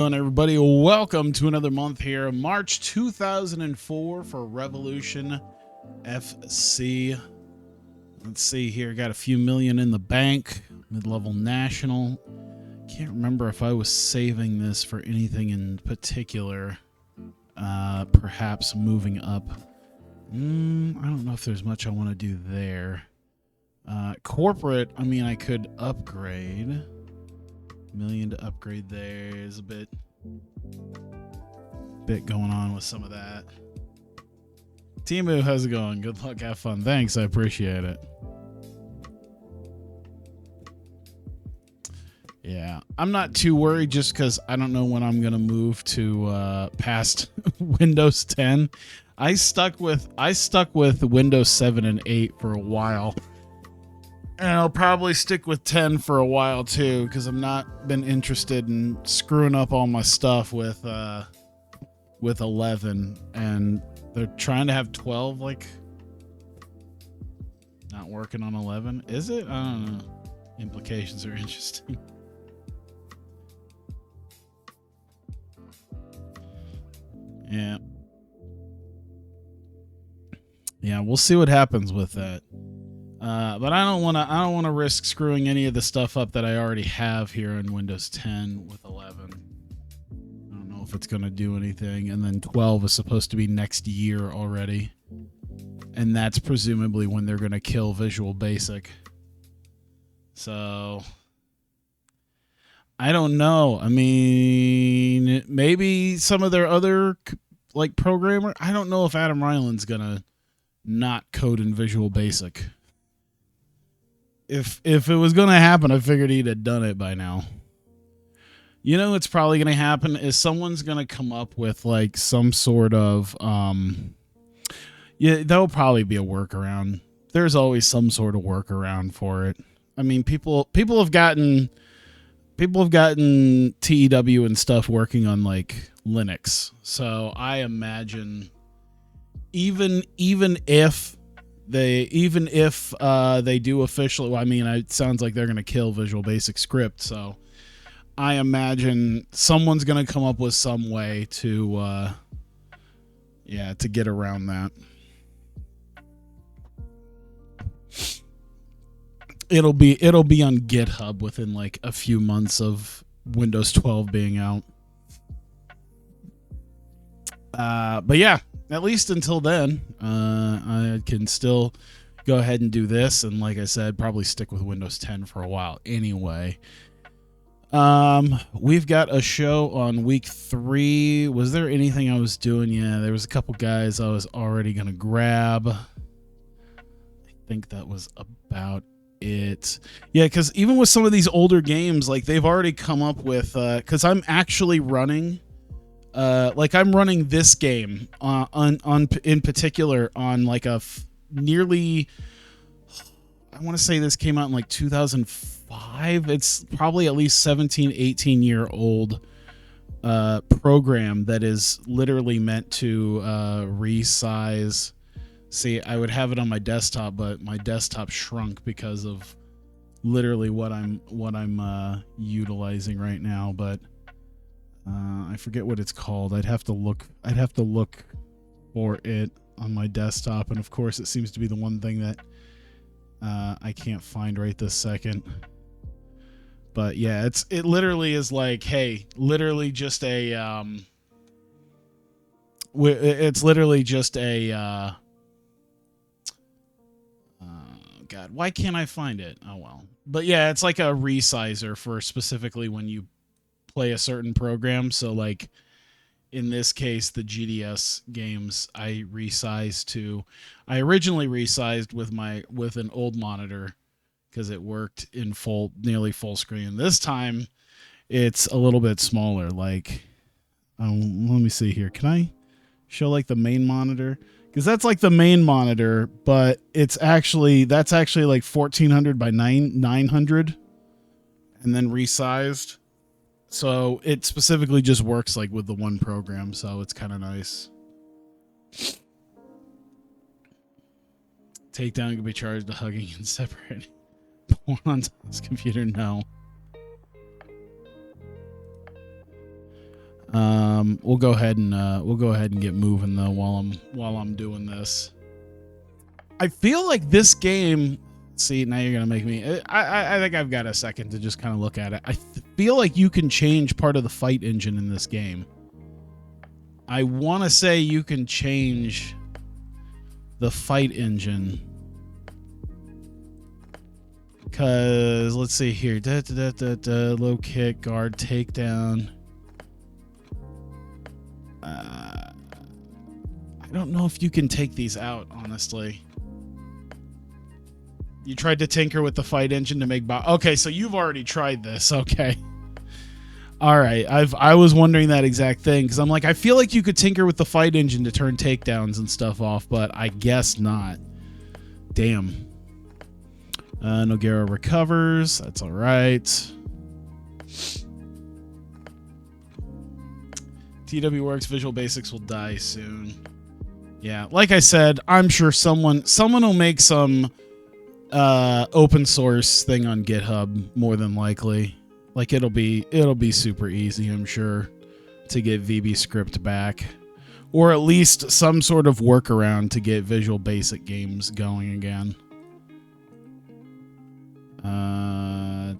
And everybody, welcome to another month here, March 2004 for Revolution FC. Let's see here, got a few million in the bank, mid-level national. Can't remember if I was saving this for anything in particular, perhaps moving up. I don't know if there's much I want to do there. Corporate, I mean, I could upgrade. Million to upgrade there is a bit going on with some of that. Timu, how's it going? Good luck, have fun. Thanks, I appreciate it. Yeah, I'm not too worried just because I don't know when I'm gonna move to past Windows 10. I stuck with Windows 7 and 8 for a while. And I'll probably stick with 10 for a while too, because I've not been interested in screwing up all my stuff with 11, and they're trying to have 12 like not working on 11. Is it? I don't know. Implications are interesting. Yeah. Yeah, we'll see what happens with that. But I don't want to risk screwing any of the stuff up that I already have here in Windows 10 with 11. I don't know if it's going to do anything. And then 12 is supposed to be next year already. And that's presumably when they're going to kill Visual Basic. So I don't know. I mean, maybe some of their other like programmer. I don't know if Adam Ryland's going to not code in Visual Basic. If it was going to happen, I figured he'd have done it by now. You know what's probably going to happen is someone's going to come up with like some sort of there'll probably be a workaround. There's always some sort of workaround for it. I mean, people have gotten TEW and stuff working on like Linux. So I imagine even if they do officially, well, I mean, it sounds like they're going to kill Visual Basic Script, so I imagine someone's going to come up with some way to get around that. It'll be on GitHub within like a few months of Windows 12 being out. But yeah, at least until then, I can still go ahead and do this. And like I said, probably stick with Windows 10 for a while anyway. We've got a show on week 3. Was there anything I was doing? Yeah, there was a couple guys I was already going to grab. I think that was about it. Yeah, because even with some of these older games, like they've already come up with, because I'm actually running... I'm running this game on in particular on like a nearly, I want to say this came out in like 2005. It's probably at least 18 year old program that is literally meant to resize. See, I would have it on my desktop, but my desktop shrunk because of literally what I'm utilizing right now, but I forget what it's called. I'd have to look for it on my desktop, and of course it seems to be the one thing that I can't find right this second. But yeah, it literally is like, hey, literally just a it's literally just a God, why can't I find it? Oh well. But yeah, it's like a resizer for specifically when you play a certain program. So like in this case, the GDS games I originally resized with an old monitor because it worked in nearly full screen. This time it's a little bit smaller. Like, let me see here. Can I show like the main monitor? Because that's like the main monitor, but that's actually like 1400 by 900 and then resized. So it specifically just works like with the one program, so it's kind of nice. Takedown can be charged to hugging and separating. Porn on Tom's computer, no. We'll go ahead and get moving though while I'm doing this. I feel like this game. See, now you're gonna make me. I think I've got a second to just kind of look at it. I feel like you can change part of the fight engine in this game. I want to say you can change the fight engine. Because, let's see here. Low kick, guard, takedown. I don't know if you can take these out, honestly. You tried to tinker with the fight engine to make... Okay, so you've already tried this. Okay. All right. I was wondering that exact thing, because I'm like, I feel like you could tinker with the fight engine to turn takedowns and stuff off, but I guess not. Damn. Nogueira recovers. That's all right. TW Works Visual Basics will die soon. Yeah, like I said, I'm sure someone will make some open source thing on GitHub, more than likely. Like it'll be super easy, I'm sure, to get VB Script back, or at least some sort of workaround to get Visual Basic games going again.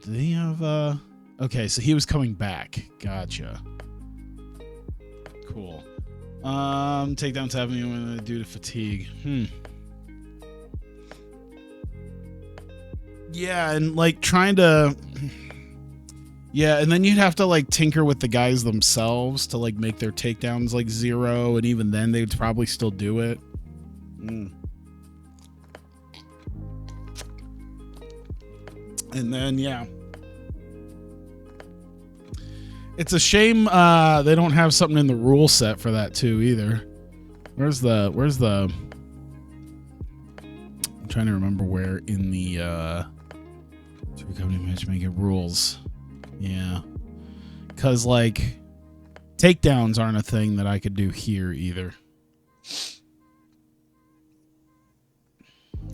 Did he have okay, so he was coming back. Gotcha. Cool. Takedowns happening due to fatigue. Yeah, and like trying to... Yeah, and then you'd have to like tinker with the guys themselves to like make their takedowns like 0, and even then they'd probably still do it. And then, yeah. It's a shame they don't have something in the rule set for that too either. Where's the I'm trying to remember where in the recovery matchmaking rules. Yeah. Cause like takedowns aren't a thing that I could do here either.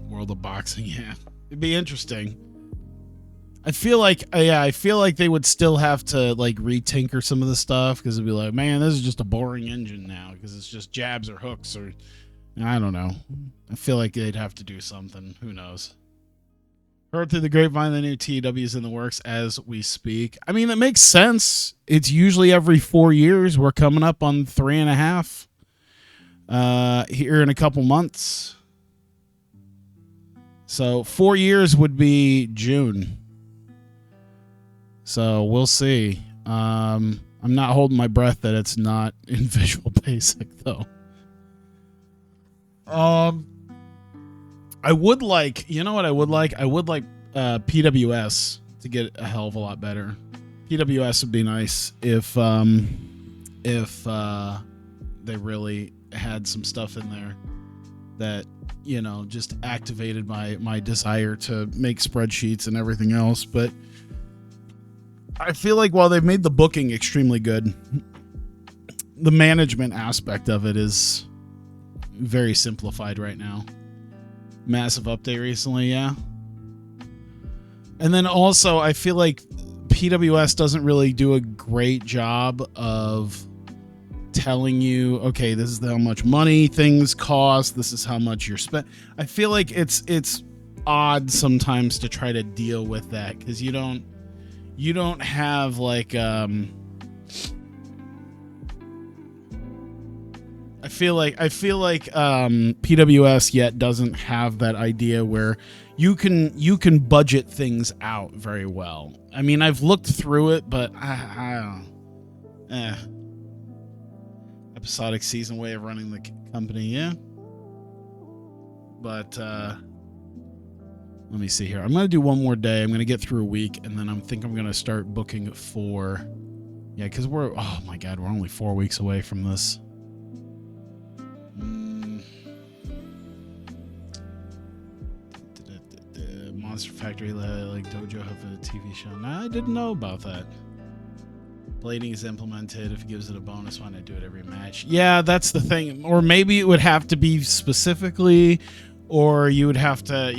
World of Boxing, yeah. It'd be interesting. I feel like they would still have to like retinker some of the stuff, because it'd be like, man, this is just a boring engine now because it's just jabs or hooks, or I don't know. I feel like they'd have to do something. Who knows? Heard through the grapevine the new TW is in the works as we speak. I mean, that makes sense. It's usually every 4 years. We're coming up on 3.5 here in a couple months. So 4 years would be June. So we'll see. I'm not holding my breath that it's not in Visual Basic though. I would like, you know what I would like? I would like PWS to get a hell of a lot better. PWS would be nice if they really had some stuff in there that, you know, just activated my desire to make spreadsheets and everything else. But I feel like while they've made the booking extremely good, the management aspect of it is very simplified right now. Massive update recently, yeah. And then also, I feel like PWS doesn't really do a great job of telling you, okay, this is how much money things cost, this is how much you're spent. I feel like it's odd sometimes to try to deal with that, because you don't have like I feel like PWS yet doesn't have that idea where you can budget things out very well. I mean, I've looked through it, but I don't. Episodic season way of running the company, yeah. But let me see here. I'm gonna do one more day. I'm gonna get through a week, and then I'm gonna start booking for, yeah, because oh my god, we're only 4 weeks away from this. Monster Factory like Dojo have a TV show. Nah, I didn't know about that. Blading is implemented. If it gives it a bonus, why not do it every match? Yeah, that's the thing. Or maybe it would have to be specifically, or you would have to.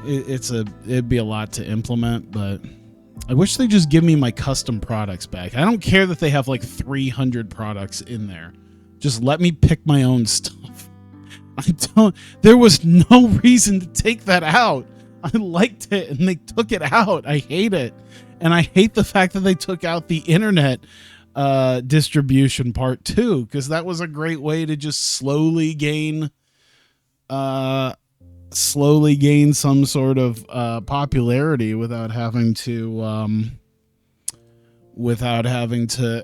It'd be a lot to implement, but I wish they just give me my custom products back. I don't care that they have like 300 products in there. Just let me pick my own stuff. There was no reason to take that out. I liked it and they took it out. I hate it. And I hate the fact that they took out the internet distribution part too, because that was a great way to just slowly gain some sort of popularity without having to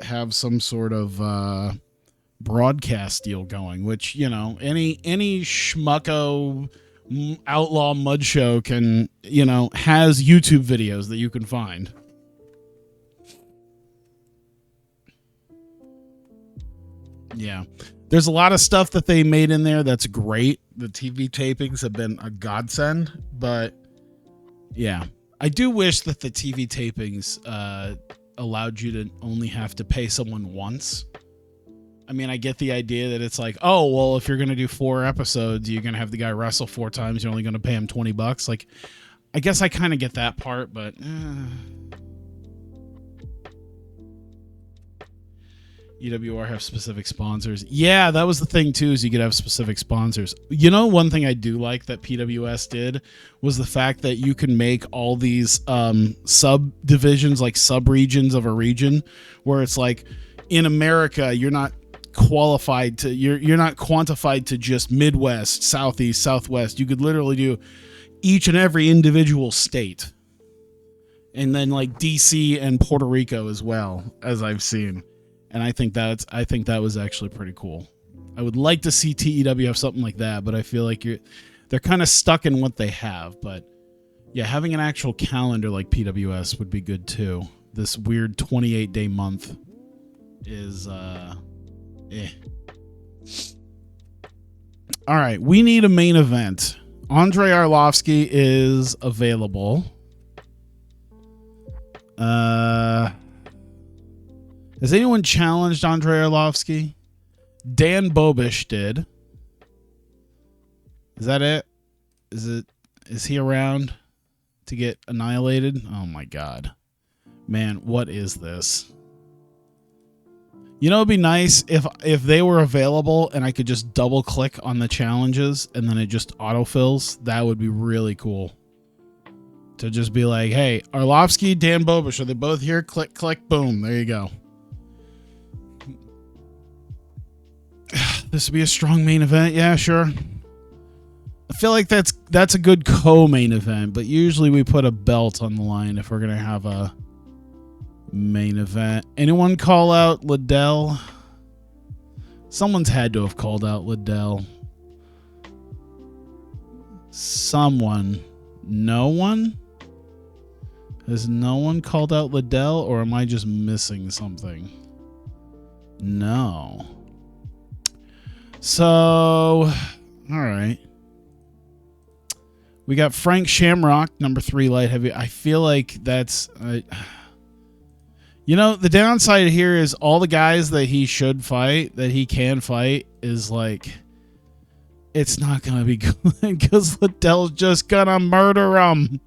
have some sort of broadcast deal going, which, you know, any schmucko outlaw mud show can, you know, has YouTube videos that you can find. Yeah. There's a lot of stuff that they made in there that's great. The TV tapings have been a godsend, but yeah, I do wish that the TV tapings allowed you to only have to pay someone once. I mean, I get the idea that it's like, oh, well, if you're going to do 4 episodes, you're going to have the guy wrestle 4 times. You're only going to pay him $20. Like, I guess I kind of get that part, but EWR have specific sponsors. Yeah, that was the thing too, is you could have specific sponsors. You know, one thing I do like that PWS did was the fact that you can make all these subdivisions, like sub-regions of a region, where it's like in America, you're not qualified to, you're not quantified to just Midwest, Southeast, Southwest. You could literally do each and every individual state. And then like DC and Puerto Rico as well, as I've seen. And I think that was actually pretty cool. I would like to see TEW have something like that, but I feel like they're kind of stuck in what they have. But yeah, having an actual calendar like PWS would be good too. This weird 28-day month is All right, we need a main event. Andre Arlovsky is available. Has anyone challenged Andre Arlovsky? Dan Bobish did. Is that it? Is he around to get annihilated? Oh my God. Man, what is this? You know, it'd be nice if they were available and I could just double click on the challenges and then it just autofills. That would be really cool. To just be like, hey, Arlovsky, Dan Bobish, are they both here? Click, click, boom. There you go. This would be a strong main event. Yeah, sure. I feel like that's a good co-main event, but usually we put a belt on the line if we're going to have a main event. Anyone call out Liddell? Someone's had to have called out Liddell. Someone. No one? Has no one called out Liddell, or am I just missing something? No. So, all right. We got Frank Shamrock, number 3 light heavy. I feel like that's... you know, the downside here is all the guys that he should fight, that he can fight, is like... It's not going to be good because Liddell's just going to murder him.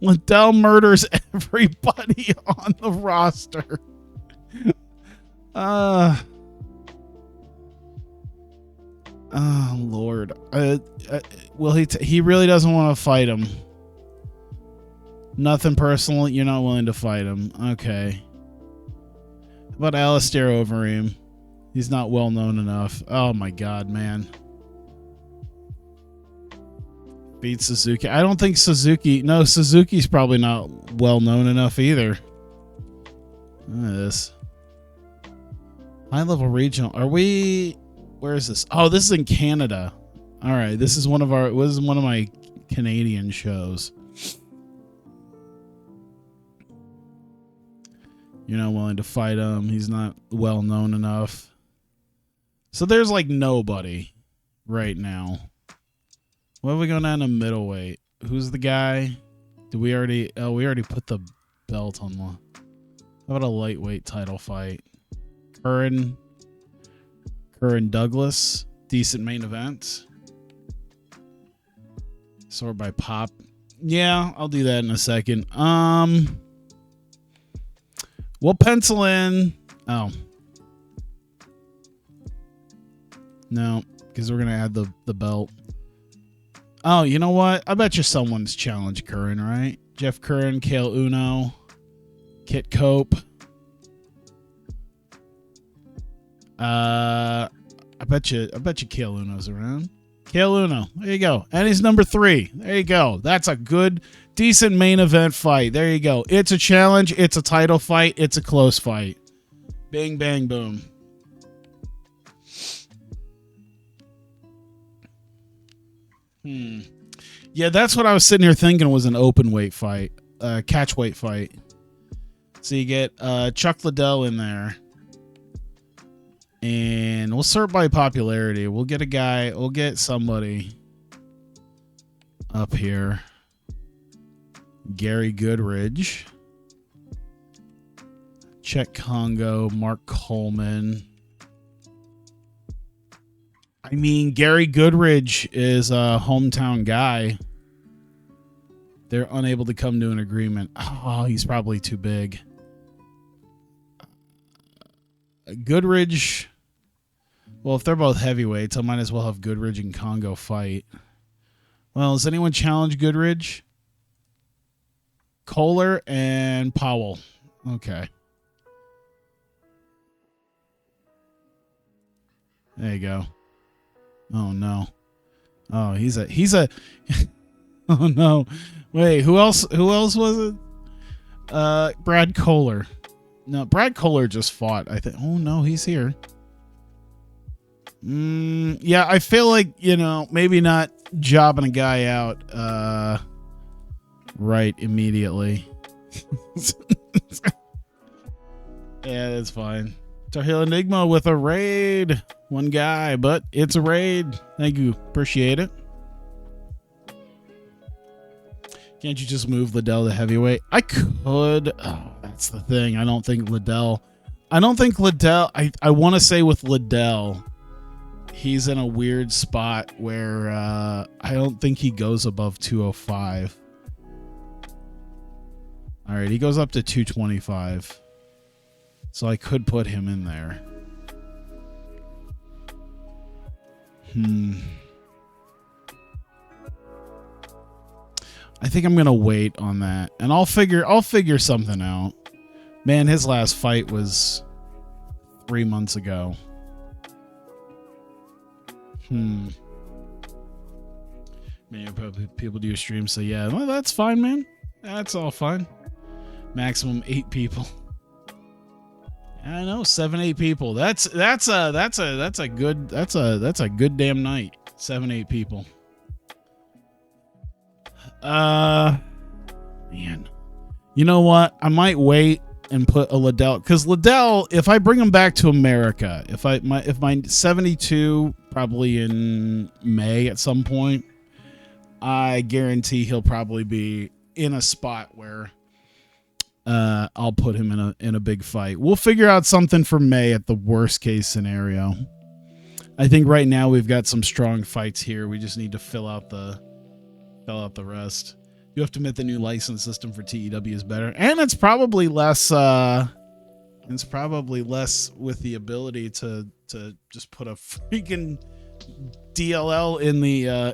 Liddell murders everybody on the roster. Oh, Lord. Well, he really doesn't want to fight him. Nothing personal. You're not willing to fight him. Okay. How about Alistair Overeem? He's not well known enough. Oh, my God, man. Beat Suzuki. I don't think Suzuki... No, Suzuki's probably not well known enough either. Look at this. High-level regional. Are we... Where is this? Oh, this is in Canada. All right, this is one of my Canadian shows. You're not willing to fight him. He's not well known enough. So there's like nobody right now. What have we going down to middleweight? Who's the guy? Did we already... Oh, we already put the belt on the... How about a lightweight title fight? Curran Douglas, decent main event. Sort by Pop. Yeah, I'll do that in a second. We'll pencil in. Oh. No, because we're going to add the belt. Oh, you know what? I bet you someone's challenged Curran, right? Jeff Curran, Kale Uno, Kit Cope. I bet you Kale Uno's around. Kale Uno. There you go. And he's number 3. There you go. That's a good, decent main event fight. There you go. It's a challenge. It's a title fight. It's a close fight. Bing, bang, boom. Yeah, that's what I was sitting here thinking was an open weight fight, catch weight fight. So you get Chuck Liddell in there, and we'll sort by popularity. We'll get a guy. We'll get somebody up here. Gary Goodridge, Chet Congo, Mark Coleman. I mean, Gary Goodridge is a hometown guy. They're unable to come to an agreement. Oh, he's probably too big. Goodridge. Well, if they're both heavyweights, I might as well have Goodridge and Congo fight. Well, has anyone challenged Goodridge? Kohler and Powell. Okay. There you go. Oh no. Oh, he's a oh no. Wait, who else was it? Brad Kohler. No, Brad Kohler just fought, I think. Oh no, he's here. Yeah, I feel like, maybe not jobbing a guy out right immediately. Yeah, that's fine. Tar Heel Enigma with a raid. One guy, but it's a raid. Thank you. Appreciate it. Can't you just move Liddell to heavyweight? I could. Oh, that's the thing. I don't think Liddell. I want to say with Liddell, he's in a weird spot where I don't think he goes above 205. All right, he goes up to 225. So I could put him in there. I think I'm gonna wait on that, and I'll figure something out. Man, his last fight was 3 months ago. Man, probably people do streams, so yeah, well, that's fine, man. That's all fine. Maximum 8 people. I know, 7-8 people. That's a good damn night. 7-8 people. Man, you know what? I might wait and put a Liddell, because Liddell, if I bring him back to America, if my 72 probably in May at some point, I guarantee he'll probably be in a spot where I'll put him in a big fight. We'll figure out something for May at the worst case scenario. I think right now we've got some strong fights here. We just need to fill out the rest. You have to admit the new license system for TEW is better, and it's probably less. It's probably less with the ability to just put a freaking DLL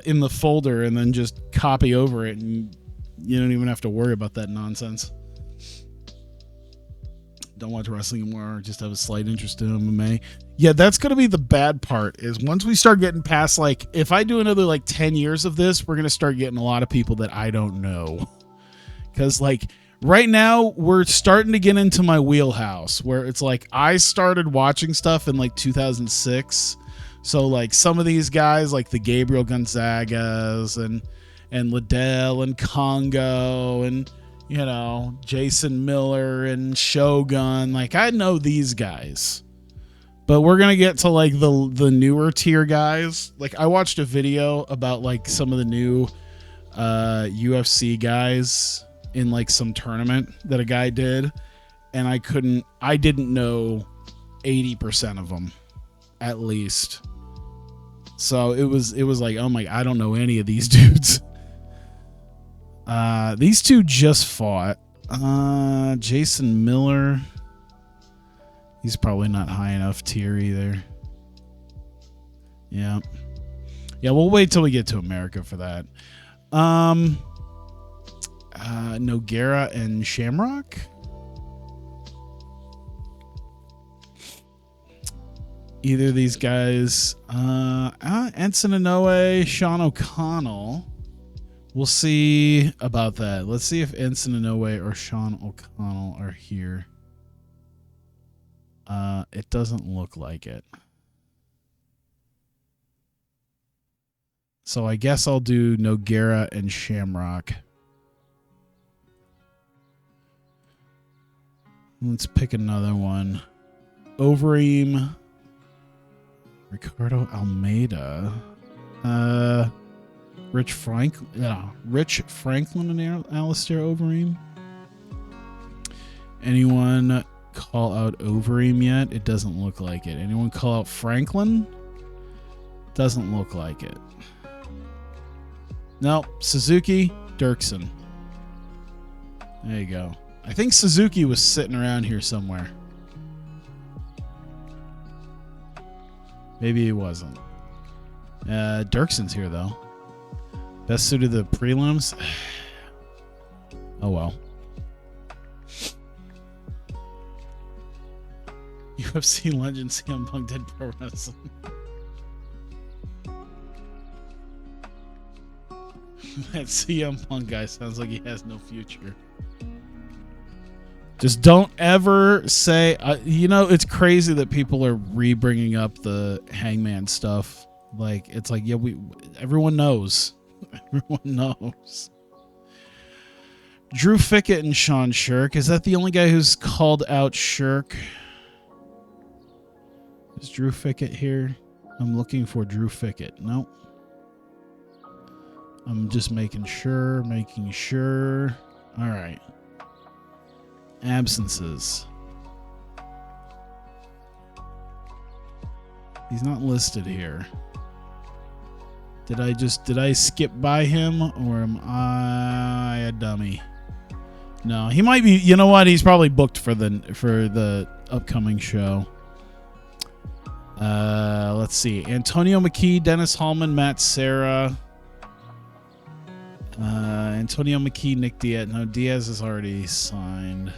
in the folder and then just copy over it, and you don't even have to worry about that nonsense. Don't watch wrestling anymore, just have a slight interest in MMA. Yeah, that's going to be the bad part, is once we start getting past, like, if I do another, 10 years of this, we're going to start getting a lot of people that I don't know. Because, right now, we're starting to get into my wheelhouse, where it's I started watching stuff in, 2006. So, some of these guys, like the Gabriel Gonzagas and Liddell and Congo and Jason Miller and Shogun. I know these guys, but we're going to get to the newer tier guys. I watched a video about some of the new UFC guys in some tournament that a guy did. And I didn't know 80% of them at least. So it was oh my, I don't know any of these dudes. These two just fought. Jason Miller. He's probably not high enough tier either. Yeah. Yeah, we'll wait till we get to America for that. Noguera and Shamrock? Either of these guys. Ensign Inoue, Sean O'Connell. We'll see about that. Let's see if Ensign Inoue or Sean O'Connell are here. It doesn't look like it. So I guess I'll do Noguera and Shamrock. Let's pick another one. Overeem. Ricardo Almeida. Rich Franklin and Alistair Overeem. Anyone call out Overeem yet? It doesn't look like it. Anyone call out Franklin? Doesn't look like it. No, Suzuki, Dirksen. There you go. I think Suzuki was sitting around here somewhere. Maybe he wasn't. Dirksen's here, though. Best suited the prelims? Oh, well. UFC legend CM Punk did pro wrestling. That CM Punk guy sounds like he has no future. Just don't ever say... it's crazy that people are re-bringing up the Hangman stuff. Like, it's like, yeah, everyone knows. Everyone knows. Drew Fickett and Sean Shirk. Is that the only guy who's called out Shirk? Is Drew Fickett here? I'm looking for Drew Fickett. Nope. I'm just making sure. All right. Absences. He's not listed here. Did I skip by him, or am I a dummy? No, he might be. You know what? He's probably booked for the upcoming show. Let's see. Antonio McKee, Dennis Hallman, Matt Serra. Antonio McKee, Nick Diaz. No, Diaz is already signed.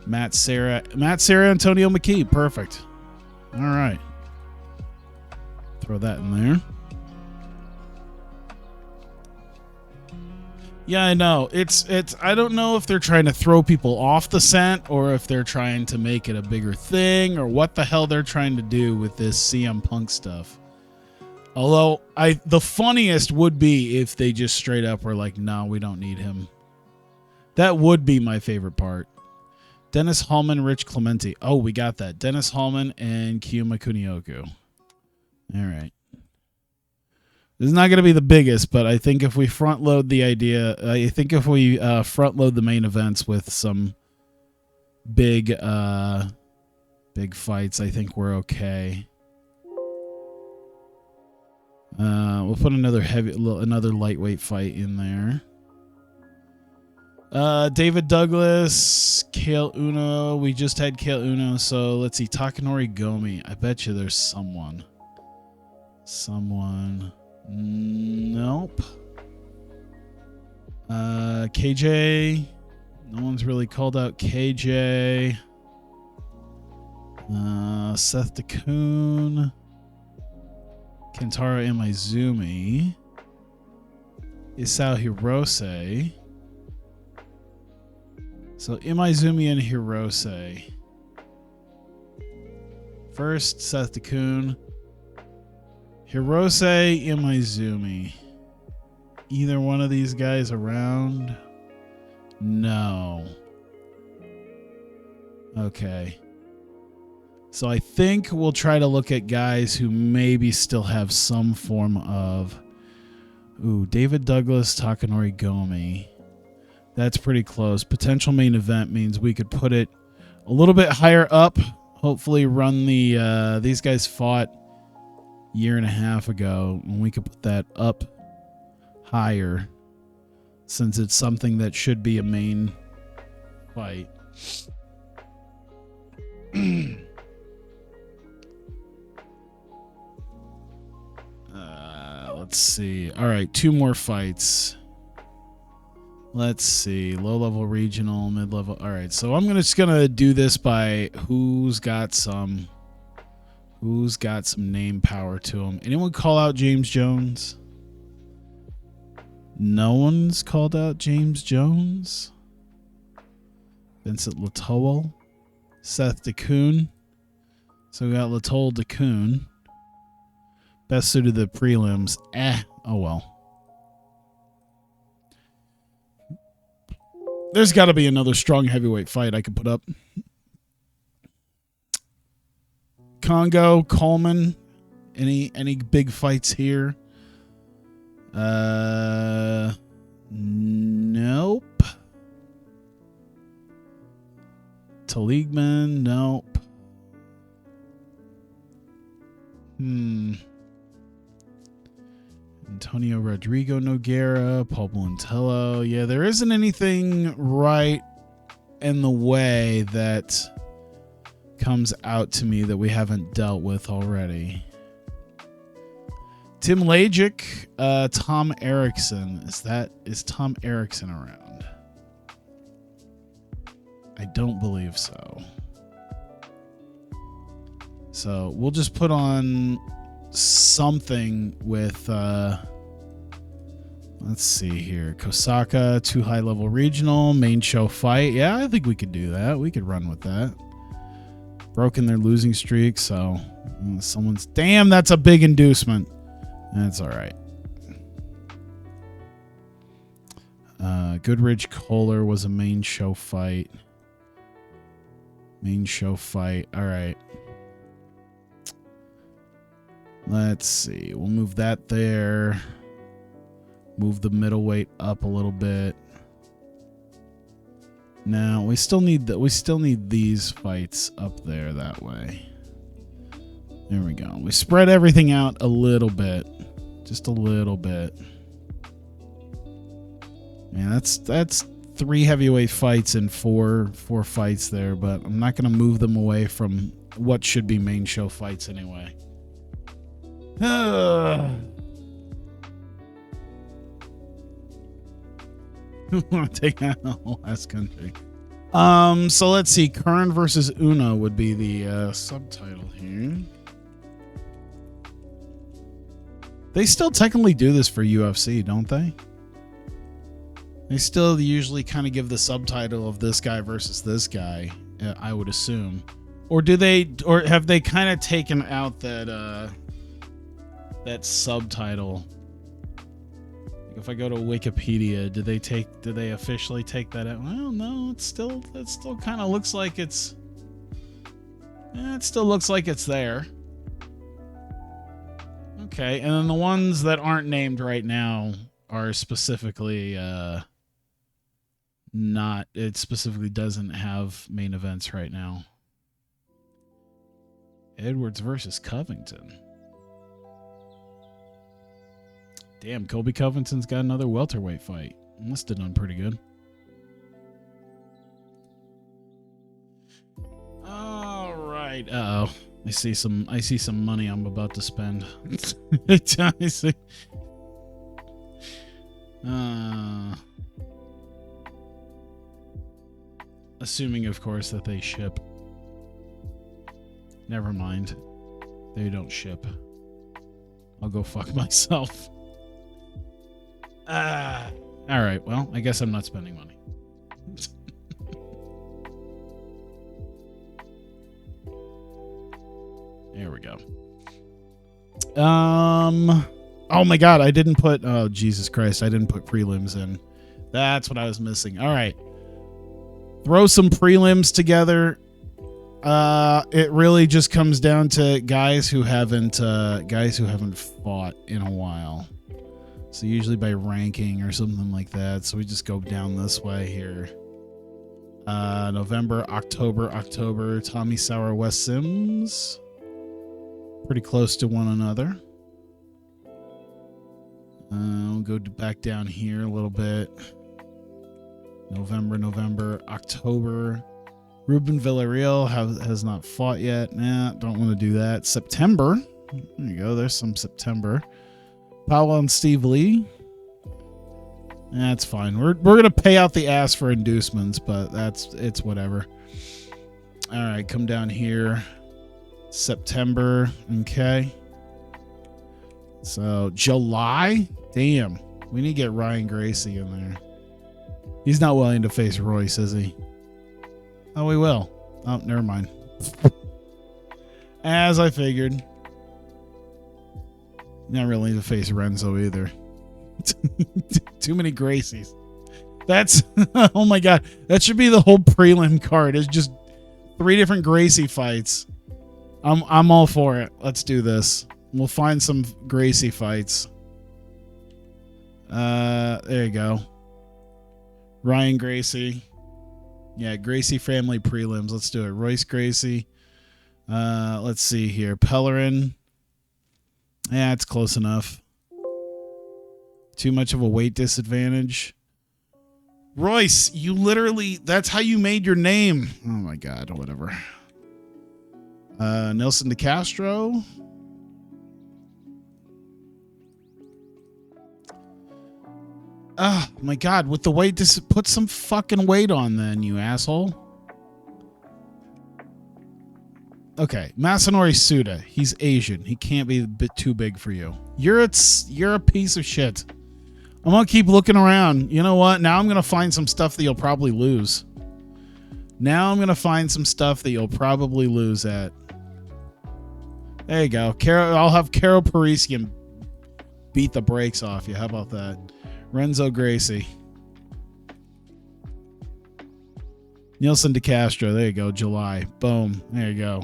Matt Serra, Antonio McKee. Perfect. All right. Throw that in there. Yeah, I know. It's I don't know if they're trying to throw people off the scent or if they're trying to make it a bigger thing or what the hell they're trying to do with this CM Punk stuff. Although the funniest would be if they just straight up were like, "No, we don't need him." That would be my favorite part. Dennis Hallman, Rich Clemente. Oh, we got that. Dennis Hallman and Kiyuma Kunioku. All right. This is not going to be the biggest, but I think if we front load the idea, front load the main events with some big fights, I think we're okay. We'll put another lightweight fight in there. David Douglas, Kale Uno. We just had Kale Uno, so let's see. Takanori Gomi. I bet you there's someone. Nope. KJ. No one's really called out KJ. Seth DeCoon. Kentaro Imaizumi. Isao Hirose. So Imaizumi and Hirose. First, Seth DeCoon. Hirose, Imaizumi. Either one of these guys around? No. Okay. So I think we'll try to look at guys who maybe still have some form of... Ooh, David Douglas, Takanori Gomi. That's pretty close. Potential main event means we could put it a little bit higher up. Hopefully run the... these guys fought a year and a half ago, and we could put that up higher since it's something that should be a main fight. Let's see. All right, 2 more fights. Let's see. Low-level regional, mid-level. All right, so I'm just gonna do this by who's got some name power to him. Anyone call out James Jones? No one's called out James Jones. Vincent Latoul, Seth DeCoon. So we got Latoul, DeCoon. Best suited the prelims. Oh well. There's got to be another strong heavyweight fight I could put up. Congo, Coleman. Any big fights here? Nope. Taligman, nope. Antonio Rodrigo Nogueira, Paul Buentello. Yeah, there isn't anything right in the way that comes out to me that we haven't dealt with already. Tim Lajic, Tom Erickson. Is Tom Erickson around? I don't believe so. So we'll just put on something with let's see here. Kosaka, 2 high-level regional, main show fight. Yeah, I think we could do that. We could run with that. Broken their losing streak, so someone's... Damn, that's a big inducement. That's all right. Goodridge Kohler was a main show fight. Main show fight. All right. Let's see. We'll move that there. Move the middleweight up a little bit. Now we still need these fights up there that way. There we go. We spread everything out a little bit. Just a little bit. Yeah, that's 3 heavyweight fights and four fights there, but I'm not going to move them away from what should be main show fights anyway. We want to take out the whole ass country. So let's see. Kern versus Una would be the subtitle here. They still technically do this for UFC, don't they? They still usually kind of give the subtitle of this guy versus this guy, I would assume. Or do they, or have they kind of taken out that that subtitle? If I go to Wikipedia, do they officially take that out? Well, no, it still kind of looks like it's it still looks like it's there. Okay, and then the ones that aren't named right now are specifically not, it specifically doesn't have main events right now. Edwards versus Covington. Damn, Colby Covington's got another welterweight fight. Must have done pretty good. All right. Uh-oh. I see some money I'm about to spend. I see. Assuming, of course, that they ship. Never mind. They don't ship. I'll go fuck myself. All right. Well, I guess I'm not spending money. There we go. Oh my God, I didn't put. Oh Jesus Christ, I didn't put prelims in. That's what I was missing. All right, throw some prelims together. It really just comes down to guys who haven't fought in a while. So usually by ranking or something like that. So we just go down this way here. November, October. Tommy Sauer, Wes Sims. Pretty close to one another. We'll go back down here a little bit. November, October. Ruben Villarreal has not fought yet. Nah, don't want to do that. September. There you go. There's some September. Powell and Steve Lee. That's fine. We're gonna pay out the ass for inducements, but it's whatever. All right, come down here. September. Okay. So July. Damn. We need to get Ryan Gracie in there. He's not willing to face Royce, is he? Oh, we will. Oh, never mind. As I figured. Not really to face Renzo either. Too many Gracies. That's oh my god. That should be the whole prelim card. It's just 3 different Gracie fights. I'm all for it. Let's do this. We'll find some Gracie fights. There you go. Ryan Gracie. Yeah, Gracie family prelims. Let's do it. Royce Gracie. Let's see here. Pellerin. Yeah, it's close enough. Too much of a weight disadvantage. Royce, you literally, that's how you made your name. Oh my God, whatever. Nelson DeCastro. Oh my God, with the weight, put some fucking weight on then, you asshole. Okay, Masanori Suda. He's Asian. He can't be a bit too big for you. You're a piece of shit. I'm gonna keep looking around. You know what? Now I'm gonna find some stuff that you'll probably lose. Now I'm gonna find some stuff that you'll probably lose at. There you go. I'll have Carol Parisian beat the brakes off you. How about that? Renzo Gracie. Nielsen DeCastro. There you go. July. Boom. There you go.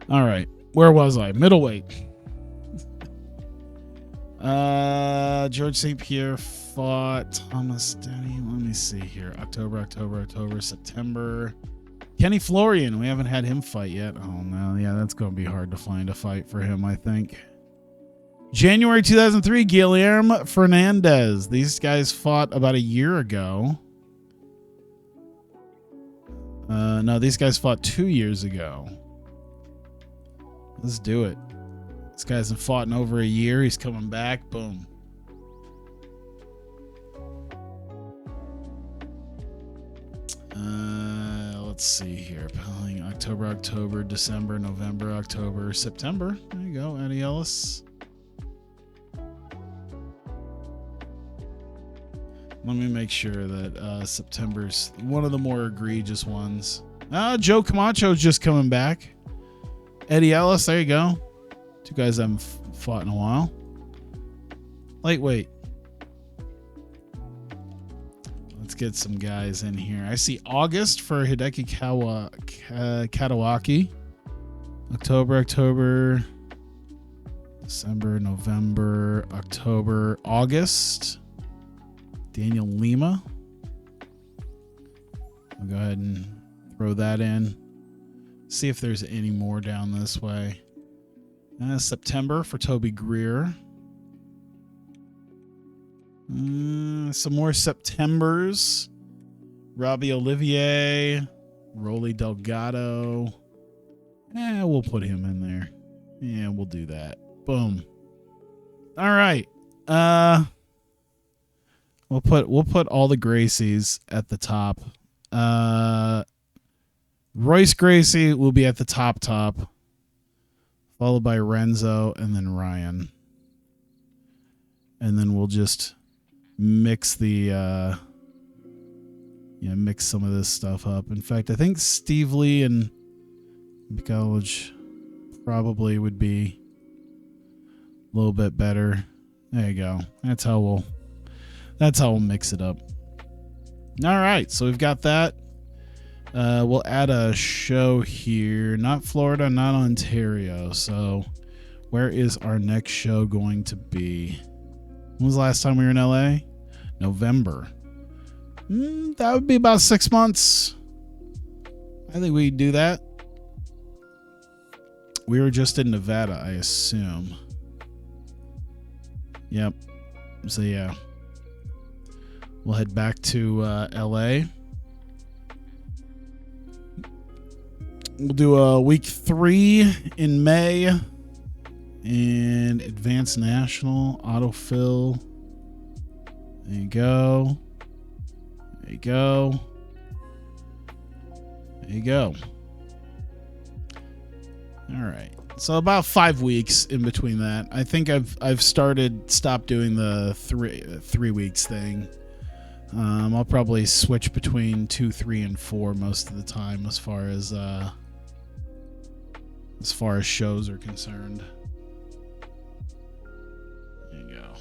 All right. Where was I? Middleweight. George St. Pierre fought Thomas Denny. Let me see here. October, September. Kenny Florian. We haven't had him fight yet. Oh, no. Yeah, that's going to be hard to find a fight for him, I think. January 2003, Guilherme Fernandez. These guys fought about a year ago. No, these guys fought 2 years ago. Let's do it. This guy hasn't fought in over a year. He's coming back. Boom. Let's see here. October, December, November, October, September. There you go, Eddie Ellis. Let me make sure that September's one of the more egregious ones. Joe Camacho's just coming back. Eddie Ellis, there you go. 2 guys I haven't fought in a while. Lightweight. Let's get some guys in here. I see August for Hideki Katawaki. October, December, November, October, August. Daniel Lima. I'll go ahead and throw that in. See if there's any more down this way. September for Toby Greer. Some more Septembers. Robbie Olivier. Rolly Delgado. We'll put him in there. Yeah, we'll do that. Boom. All right. We'll put all the Gracies at the top. Royce Gracie will be at the top, followed by Renzo and then Ryan. And then we'll just mix mix some of this stuff up. In fact, I think Steve Lee and College probably would be a little bit better. There you go. That's how we'll mix it up. All right, so we've got that. We'll add a show here. Not Florida, not Ontario. So where is our next show going to be? When was the last time we were in LA? November. That would be about 6 months. I think we do that. We were just in Nevada, I assume. Yep. So yeah, we'll head back to LA. We'll do a week 3 in May, and Advanced National autofill. There you go. There you go. There you go. All right. So about 5 weeks in between that. I think I've stopped doing the three weeks thing. I'll probably switch between 2, 3, and 4 most of the time as far as shows are concerned. There you go.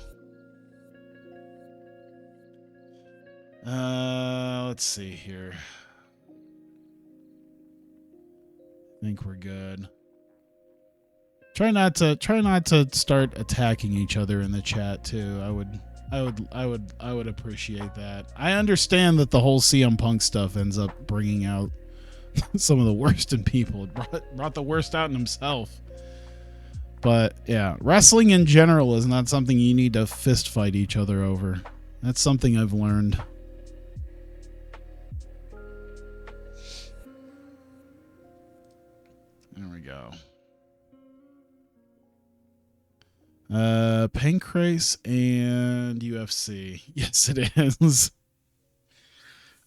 Let's see here. I think we're good. Try not to start attacking each other in the chat too. I would appreciate that. I understand that the whole CM Punk stuff ends up bringing out some of the worst in people. It brought the worst out in himself. But yeah, wrestling in general is not something you need to fist fight each other over. That's something I've learned. There we go. Pancrase and UFC. Yes, it is.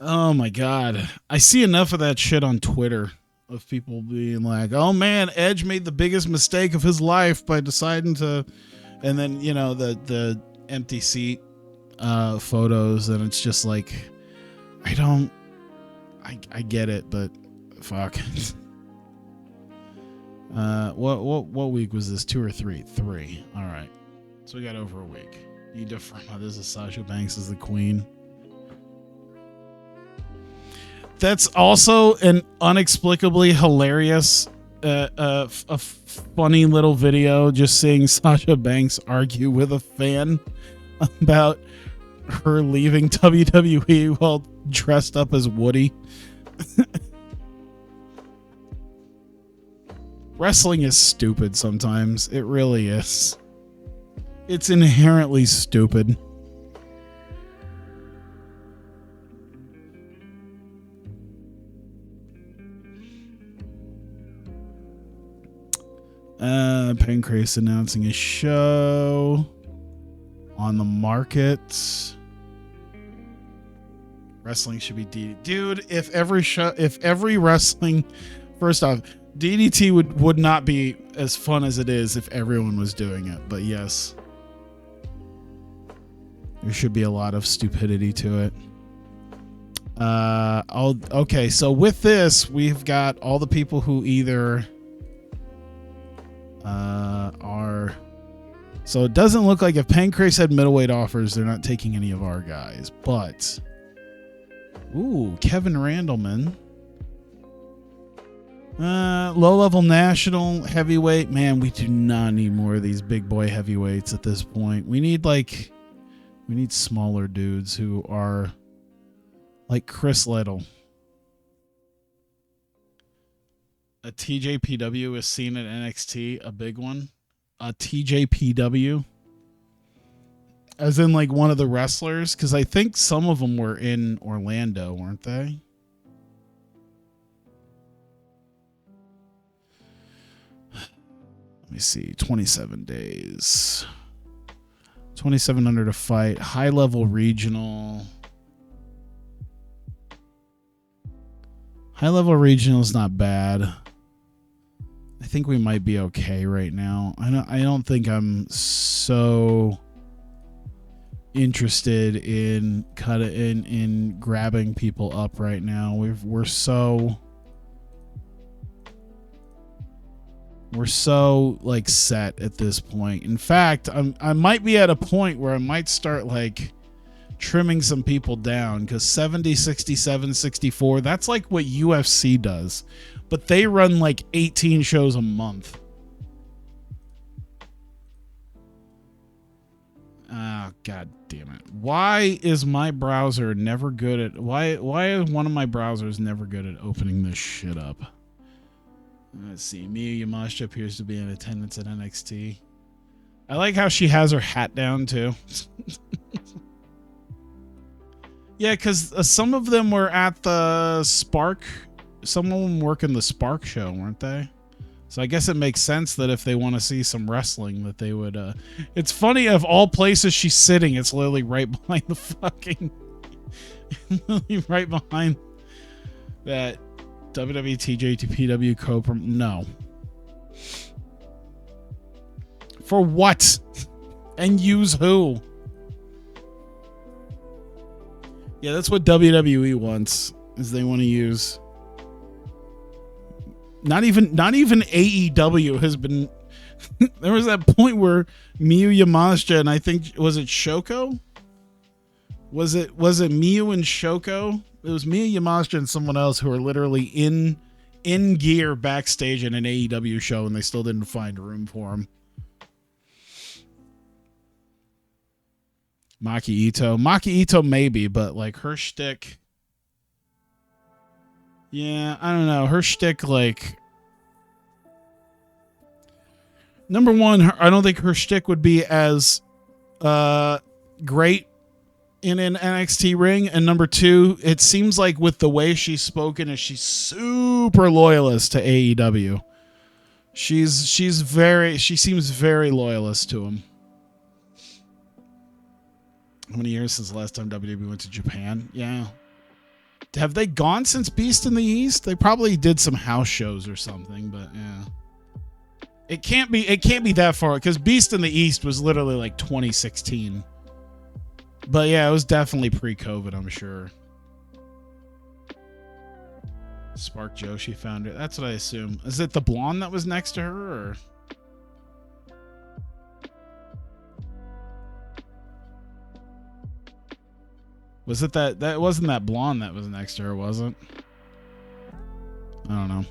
Oh my God. I see enough of that shit on Twitter of people being like, oh man, Edge made the biggest mistake of his life by deciding to, and then, you know, the empty seat photos, and it's just like, I get it, but fuck. What week was this? 2 or 3? 3. All right. So we got over a week. You different. This is Sasha Banks as the queen. That's also an unexplicably hilarious, a funny little video. Just seeing Sasha Banks argue with a fan about her leaving WWE while dressed up as Woody. Wrestling is stupid sometimes. It really is. It's inherently stupid. Pancrase announcing a show on the market. Wrestling should be dude. If every wrestling, first off, DDT would not be as fun as it is if everyone was doing it. But yes, there should be a lot of stupidity to it. Okay, so with this, we've got all the people who either are. So it doesn't look like if Pancrase had middleweight offers, they're not taking any of our guys. But Kevin Randleman. Low-level national heavyweight. Man, we do not need more of these big boy heavyweights at this point. We need smaller dudes who are like Chris Little. A TJPW is seen at NXT, a big one. A TJPW. As in like one of the wrestlers, because I think some of them were in Orlando, weren't they? Let me see. 27 days. 2,700 to fight. High level regional. High level regional is not bad. I think we might be okay right now. I don't think I'm so interested in grabbing people up right now. We're so like set at this point. In fact, I might be at a point where I might start like trimming some people down, because 70, 67, 64, that's like what UFC does, but they run like 18 shows a month. Oh, god damn it. Why is my browser never good at why is one of my browsers never good at opening this shit up? Let's see. Miyu Yamashita appears to be in attendance at NXT. I like how she has her hat down too. Yeah, because some of them were at the Spark. Some of them work in the Spark show, weren't they? So I guess it makes sense that if they want to see some wrestling, that they would. It's funny, of all places she's sitting, it's literally right behind the fucking. right behind that WWE TJPW co-prom. No. For what? And use who? Yeah, that's what WWE wants. Is they want to use. Not even AEW has been. There was that point where Miyu Yamashita and I think was it Shoko? Was it Miyu and Shoko? It was Miyu Yamashita and someone else who were literally in gear backstage at an AEW show, and they still didn't find room for him. Maki Ito maybe, but like her shtick. Yeah, I don't know. Her shtick, like, number one, I don't think her shtick would be as great in an NXT ring, and number two, it seems like with the way she's spoken, is she's super loyalist to AEW. She seems very loyalist to him. How many years since the last time WWE went to Japan? Yeah. Have they gone since Beast in the East? They probably did some house shows or something, but yeah. It can't be that far, because Beast in the East was literally like 2016. But yeah, it was definitely pre-COVID, I'm sure. Spark Joshi found it. That's what I assume. Is it the blonde that was next to her, or? Was it that wasn't that blonde that was next to her, was it? I don't know.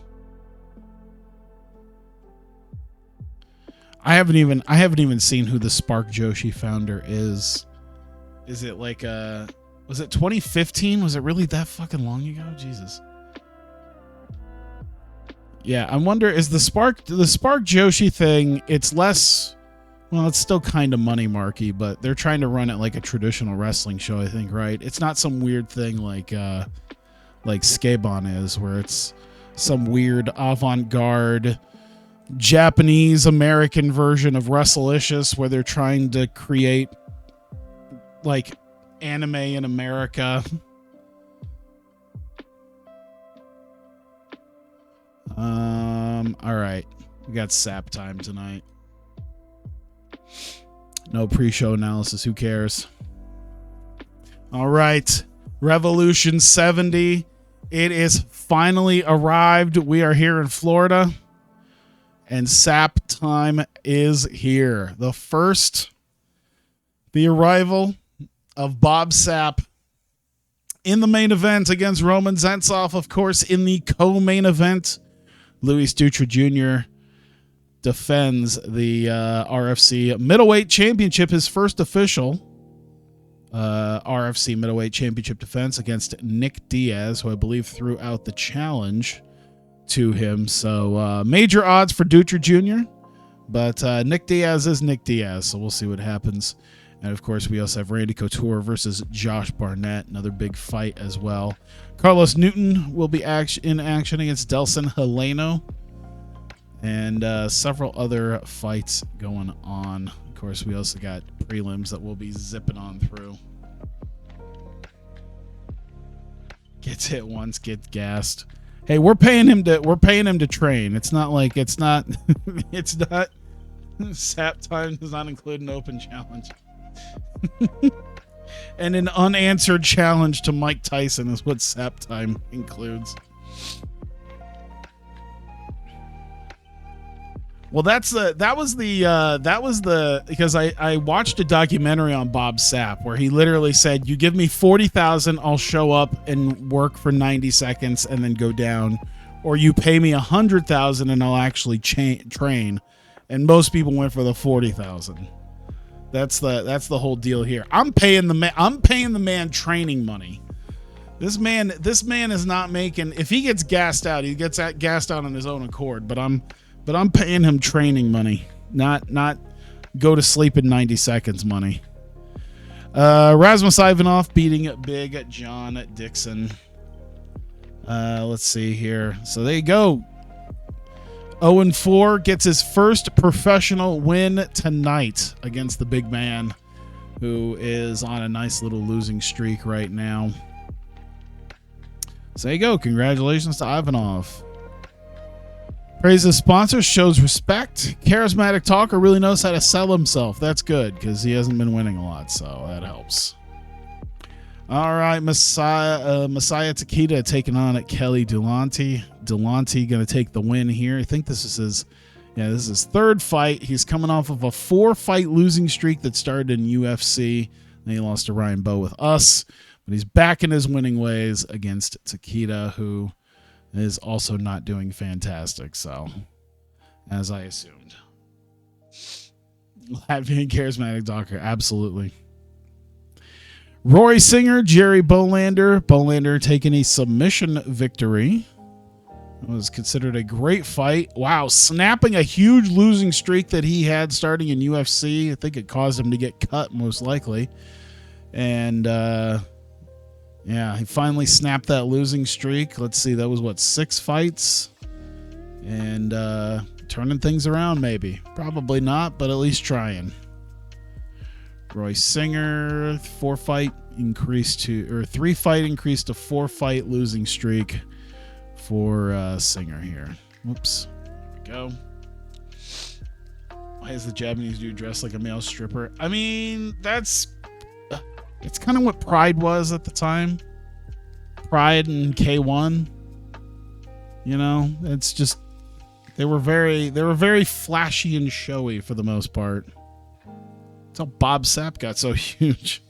I haven't even seen who the Spark Joshi founder is. Is it like was it 2015? Was it really that fucking long ago? Jesus. Yeah, I wonder, is the Spark Joshi thing, it's less, well, it's still kind of money marky, but they're trying to run it like a traditional wrestling show, I think, right? It's not some weird thing like Skabon is, where it's some weird avant-garde Japanese American version of Wrestlicious, where they're trying to create like anime in America. All right, we got Sapp Time tonight. No pre-show analysis. Who cares? All right. Revolution 70. It is finally arrived. We are here in Florida. And Sapp Time is here. The arrival of Bob Sapp in the main event against Roman Zentzoff. Of course, in the co-main event, Luis Dutra Jr. defends the RFC Middleweight Championship, his first official RFC Middleweight Championship defense against Nick Diaz, who I believe threw out the challenge to him. So major odds for Dutra Jr., but Nick Diaz is Nick Diaz, so we'll see what happens. And of course, we also have Randy Couture versus Josh Barnett, another big fight as well. Carlos Newton will be in action against Delson Heleno. And several other fights going on. Of course, we also got prelims that we'll be zipping on through. Gets hit once, gets gassed. Hey, we're paying him to train. It's not like it's not Sapp Time does not include an open challenge. And an unanswered challenge to Mike Tyson is what Sapp Time includes. Well, that was because I watched a documentary on Bob Sapp where he literally said, "You give me 40,000, I'll show up and work for 90 seconds and then go down, or you pay me 100,000 and I'll actually train." And most people went for the 40,000. That's the whole deal here. I'm paying the man training money. This man is not making. If he gets gassed out, he gets gassed out on his own accord. But I'm paying him training money, not go to sleep in 90 seconds money. Rasmus Ivanov beating Big John Dixon. Let's see here. So there you go. 0-4 gets his first professional win tonight against the big man, who is on a nice little losing streak right now. So there you go. Congratulations to Ivanov. Praises sponsors, shows respect. Charismatic talker really knows how to sell himself. That's good because he hasn't been winning a lot, so that helps. All right, Messiah Takeda taking on at Kelly Dulante. Dulante going to take the win here. I think this is his third fight. He's coming off of a 4-fight losing streak that started in UFC. And he lost to Ryan Bowe with us, but he's back in his winning ways against Takeda, who is also not doing fantastic. So, as I assumed, Latvian charismatic talker, absolutely. Rory Singer, Jerry Bolander. Bolander taking a submission victory. It was considered a great fight. Wow, snapping a huge losing streak that he had starting in UFC. I think it caused him to get cut, most likely. And, yeah, he finally snapped that losing streak. Let's see, that was, 6 fights? And turning things around, maybe. Probably not, but at least trying. Roy Singer, 3-fight increase to 4-fight losing streak for Singer here. Whoops. There we go. Why is the Japanese dude dressed like a male stripper? I mean, it's kind of what Pride was at the time. Pride and K1. You know, it's just they were very flashy and showy for the most part. That's how Bob Sapp got so huge.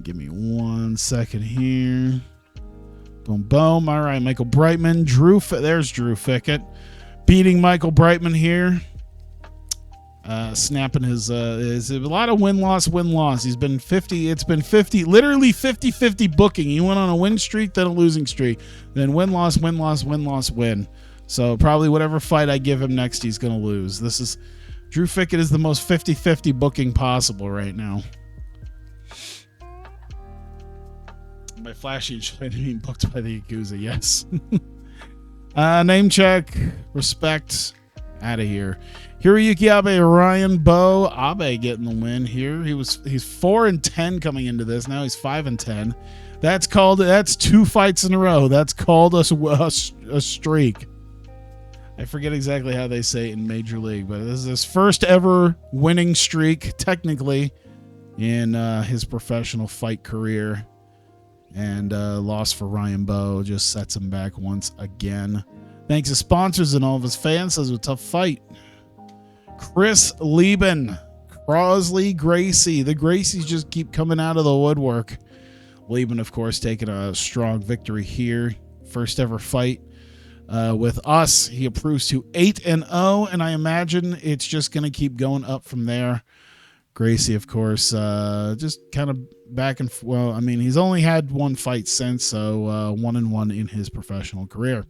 Give me 1 second here. Boom, boom. All right, Michael Brightman. There's Drew Fickett. Beating Michael Brightman here. Snapping his a lot of win-loss. He's been 50. It's been 50, literally 50-50 booking. He went on a win streak, then a losing streak. Then win-loss, win. So probably whatever fight I give him next, he's going to lose. Drew Fickett is the most 50-50 booking possible right now. By flashy, I mean booked by the Yakuza, yes. Name check, respect, out of here. Hiroyuki Abe, Ryan Bowe. Abe getting the win here. He's 4-10 coming into this. Now he's 5-10. That's 2 fights in a row. That's called a streak. I forget exactly how they say it in Major League, but this is his first ever winning streak, technically, in his professional fight career. And loss for Ryan Bowe just sets him back once again. Thanks to sponsors and all of his fans. Says it was a tough fight. Chris Lieben, Crosley Gracie. The Gracies just keep coming out of the woodwork. Lieben, of course, taking a strong victory here. First ever fight with us. He improves to 8-0, and I imagine it's just going to keep going up from there. Gracie, of course, just kind of back and well, I mean, he's only had 1 fight since, so 1-1 in his professional career.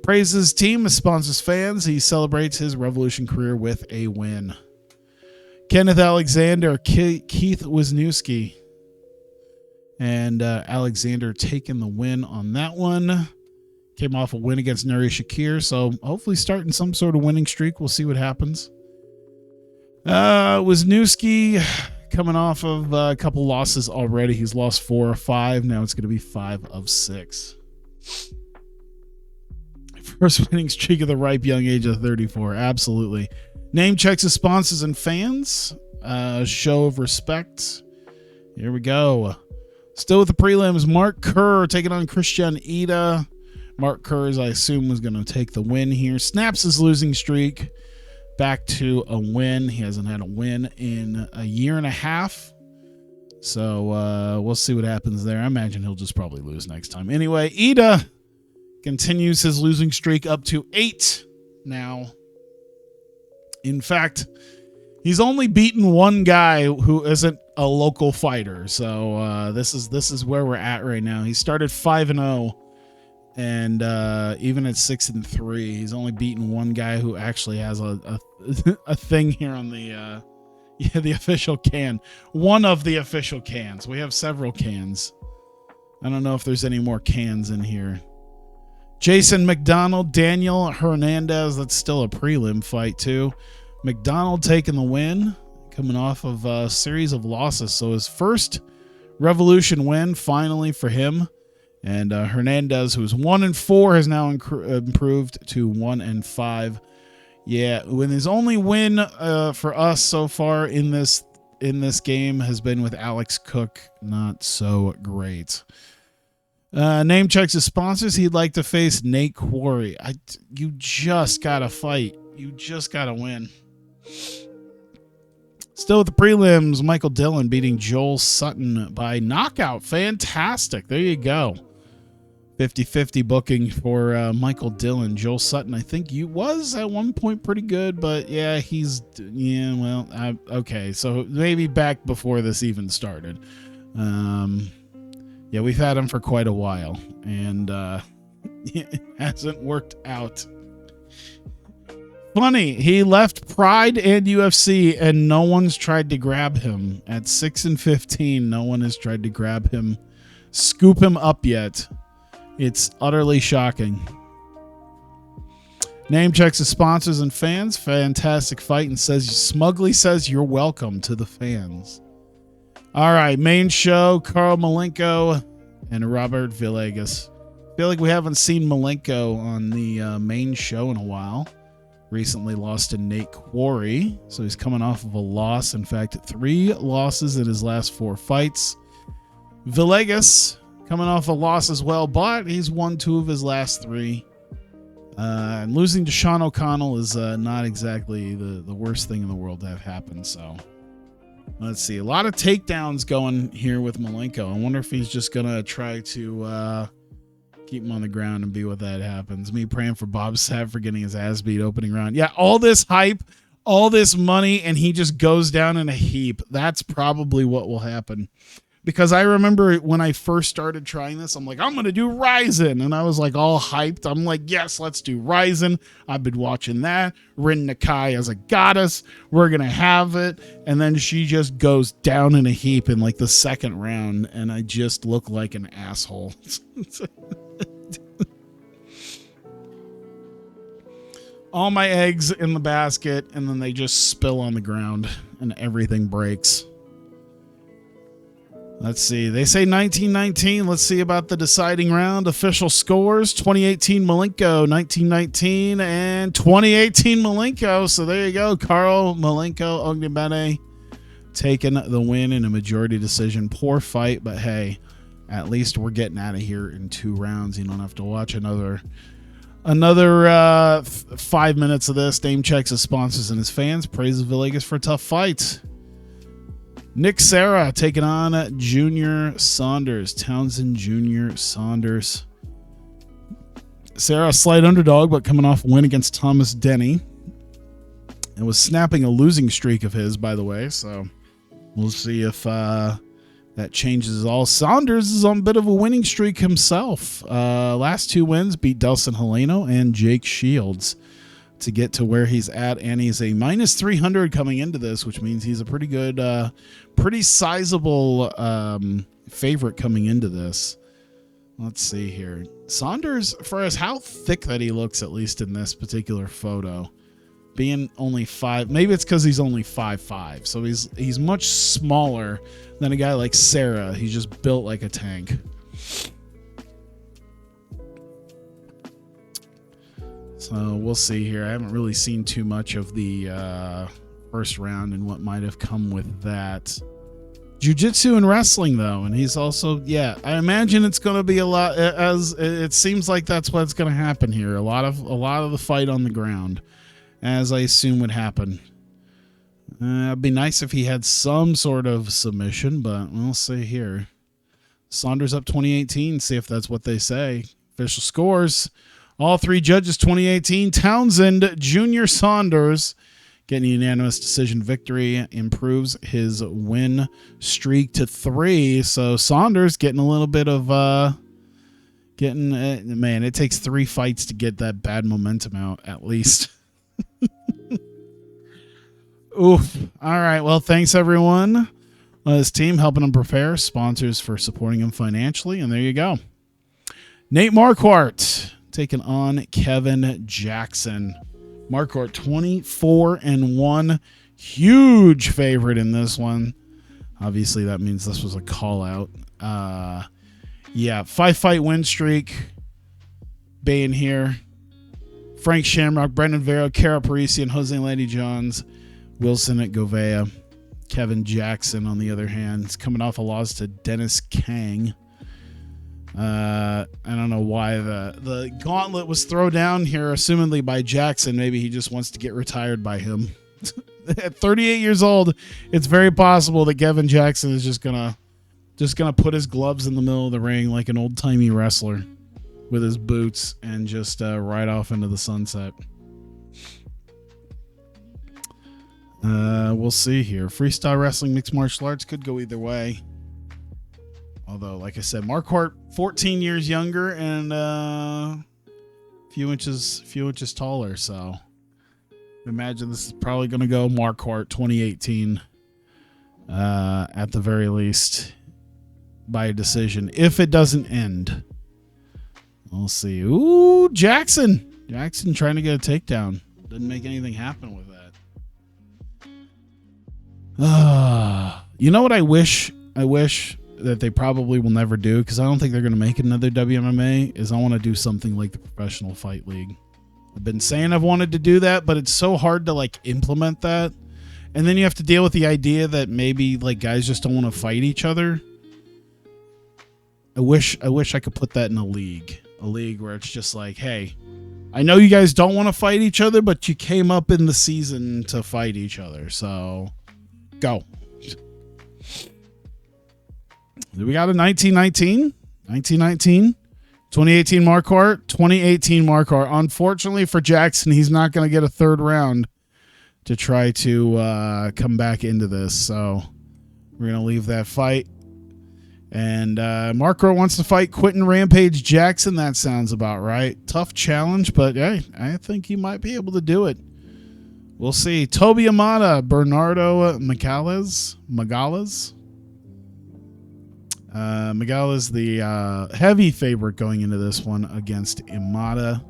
Praises team, sponsors fans. He celebrates his Revolution career with a win. Kenneth Alexander, Keith Wisniewski, and Alexander taking the win on that one. Came off a win against Nuri Shakir, so hopefully starting some sort of winning streak. We'll see what happens. Wisniewski coming off of a couple losses already. He's lost 4 or 5. Now it's going to be 5 of 6. First winning streak of the ripe young age of 34. Absolutely. Name checks of sponsors and fans. Show of respect. Here we go. Still with the prelims. Mark Kerr taking on Christian Ida. Mark Kerr, I assume, was going to take the win here. Snaps his losing streak back to a win. He hasn't had a win in a year and a half. So we'll see what happens there. I imagine he'll just probably lose next time. Anyway, Ida continues his losing streak up to 8 now. In fact, he's only beaten 1 guy who isn't a local fighter. So this is where we're at right now. He started 5-0 And even at 6-3, he's only beaten one guy who actually has a a thing here on the the official can. One of the official cans. We have several cans. I don't know if there's any more cans in here. Jason McDonald, Daniel Hernandez. That's still a prelim fight too. McDonald taking the win, coming off of a series of losses. So his first Revolution win finally for him. And Hernandez, who's 1-4, has now improved to 1-5. Yeah, when his only win for us so far in this game has been with Alex Cook. Not so great. Name checks his sponsors. He'd like to face Nate Quarry. You just gotta fight. You just gotta win. Still with the prelims, Michael Dillon beating Joel Sutton by knockout. Fantastic. There you go. 50-50 booking for Michael Dillon. Joel Sutton, I think you was at one point pretty good, but yeah, okay. So maybe back before this even started. Yeah, we've had him for quite a while, and it hasn't worked out. Funny, he left Pride and UFC, and no one's tried to grab him. At 6-15, no one has tried to grab him, scoop him up yet. It's utterly shocking. Name checks his sponsors and fans. Fantastic fight, and smugly says you're welcome to the fans. All right, main show, Carl Malenko and Robert Villegas. Feel like we haven't seen Malenko on the main show in a while. Recently lost to Nate Quarry, so he's coming off of a loss. In fact, 3 losses in his last 4 fights. Villegas coming off a loss as well, but he's won 2 of his last 3. And losing to Sean O'Connell is not exactly the worst thing in the world to have happen. So let's see. A lot of takedowns going here with Malenko. I wonder if he's just going to try to keep him on the ground and be what that happens. Me praying for Bob Sapp for getting his ass beat opening round. Yeah, all this hype, all this money, and he just goes down in a heap. That's probably what will happen. Because I remember when I first started trying this, I'm like, I'm going to do Ryzen. And I was like all hyped. I'm like, yes, let's do Ryzen. I've been watching that. Rin Nakai as a goddess. We're going to have it. And then she just goes down in a heap in like the second round. And I just look like an asshole. All my eggs in the basket. And then they just spill on the ground. And everything breaks. Let's see. They say 1919. Let's see about the deciding round. Official scores. 2018 Malenko, 1919, and 2018 Malenko. So there you go. Carl Malenko Ognibene taking the win in a majority decision. Poor fight, but hey, at least we're getting out of here in 2 rounds. You don't have to watch another 5 minutes of this. Name checks his sponsors and his fans. Praises Villegas for a tough fight. Nick Serra taking on Junior Saunders. Townsend Junior Saunders. Serra, slight underdog, but coming off a win against Thomas Denny. And was snapping a losing streak of his, by the way. So we'll see if that changes all. Saunders is on a bit of a winning streak himself. Last 2 wins beat Delson Heleno and Jake Shields to get to where he's at, and he's a minus 300 coming into this, which means he's a pretty good, pretty sizable favorite coming into this. Let's see here. Saunders, for as how thick that he looks, at least in this particular photo, being only 5, maybe it's because he's only 5'5", so he's much smaller than a guy like Serra. He's just built like a tank. So we'll see here. I haven't really seen too much of the first round and what might have come with that. Jiu-jitsu and wrestling, though, and he's also, yeah, I imagine it's going to be a lot, as it seems like that's what's going to happen here. A lot of the fight on the ground, as I assume would happen. It'd be nice if he had some sort of submission, but we'll see here. Saunders up 2018. See if that's what they say. Official scores. All 3 judges 2018. Townsend Junior Saunders getting a unanimous decision victory, improves his win streak to 3. So Saunders getting a little bit of Getting man, it takes 3 fights to get that bad momentum out, at least. Oof. All right. Well, thanks everyone. His team helping him prepare, sponsors for supporting him financially, and there you go. Nate Marquardt taking on Kevin Jackson. Marquardt 24-1, huge favorite in this one. Obviously, that means this was a call out. Yeah, 5-fight win streak. Being here. Frank Shamrock, Brendan Vera, Kara Parisi, and Jose Lady Johns. Wilson at Govea. Kevin Jackson, on the other hand, is coming off a loss to Dennis Kang. I don't know why the gauntlet was thrown down here, assumedly by Jackson. Maybe he just wants to get retired by him. At 38 years old, it's very possible that Kevin Jackson is just gonna put his gloves in the middle of the ring like an old-timey wrestler with his boots and just ride off into the sunset. We'll see here. Freestyle wrestling, mixed martial arts could go either way. Although, like I said, Marquardt 14 years younger and a few inches taller. So, imagine this is probably going to go Marquardt 2018 at the very least by a decision. If it doesn't end, we'll see. Ooh, Jackson trying to get a takedown. Didn't make anything happen with that. You know what I wish that they probably will never do, because I don't think they're going to make another WMMA, is I want to do something like the Professional Fight League. I've been saying I've wanted to do that, but it's so hard to like implement that. And then you have to deal with the idea that maybe like guys just don't want to fight each other. I wish I could put that in a league where it's just like, hey, I know you guys don't want to fight each other, but you came up in the season to fight each other. So go. We got a 1919, 2018 Marquardt, 2018 Marquardt. Unfortunately for Jackson, he's not going to get a third round to try to come back into this. So we're going to leave that fight. And Marquardt wants to fight Quentin Rampage Jackson. That sounds about right. Tough challenge, but hey, I think he might be able to do it. We'll see. Toby Amata, Bernardo Magales. Magales, the heavy favorite going into this one against Imada.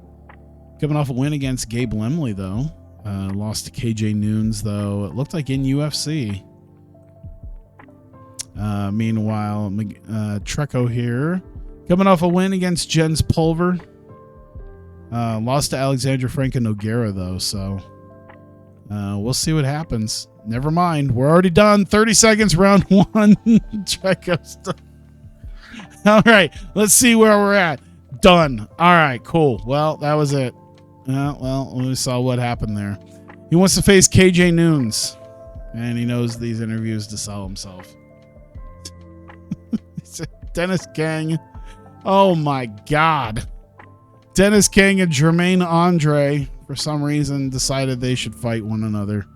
Coming off a win against Gabe Lemley, though. Lost to KJ Noons, though. It looked like in UFC. Meanwhile, Treco here. Coming off a win against Jens Pulver. Lost to Alexandra Franco Noguera, though, so we'll see what happens. Never mind. We're already done. 30 seconds, round 1. Treco's done. All right, let's see where we're at. Done. All right, cool. Well, that was it. Well, we saw what happened there. He wants to face KJ Noons, and he knows these interviews to sell himself. Dennis Kang. Oh, my God. Dennis Kang and Jermaine Andre, for some reason, decided they should fight one another.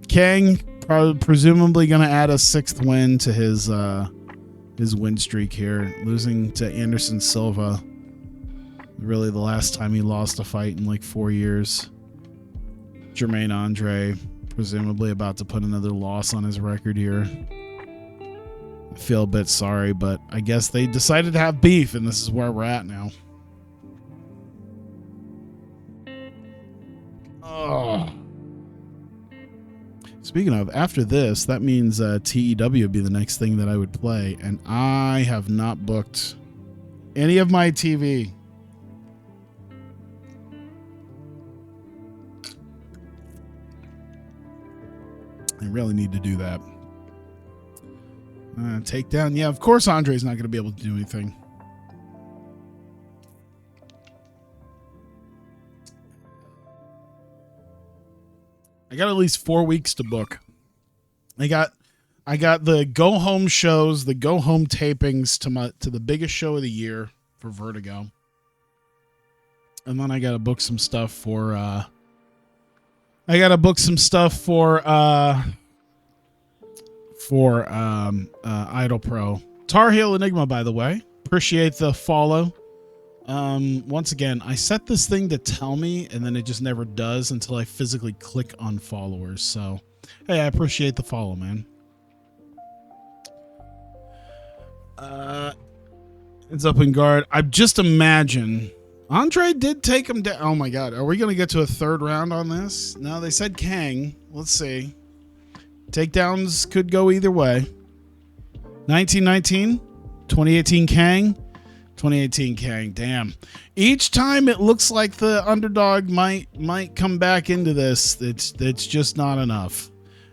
Kang presumably going to add a 6th win to his win streak here, losing to Anderson Silva. Really the last time he lost a fight in like 4 years. Jermaine Andre presumably about to put another loss on his record here. I feel a bit sorry, but I guess they decided to have beef, and this is where we're at now. Oh. Speaking of, after this, that means TEW would be the next thing that I would play, and I have not booked any of my TV. I really need to do that. Takedown. Yeah, of course Andre's not going to be able to do anything. I got at least 4 weeks to book. I got the go home shows, the go home tapings to the biggest show of the year for Vertigo. And then I got to book some stuff for Idol Pro. Tar Heel Enigma, by the way. Appreciate the follow. Once again, I set this thing to tell me, and then it just never does until I physically click on followers. So, hey, I appreciate the follow, man. It's up in guard. I just imagine Andre did take him down. Oh my God. Are we going to get to a third round on this? No, they said Kang. Let's see. Takedowns could go either way. 1919, 2018 Kang, 2018 Kang. Damn. Each time it looks like the underdog might come back into this. It's just not enough.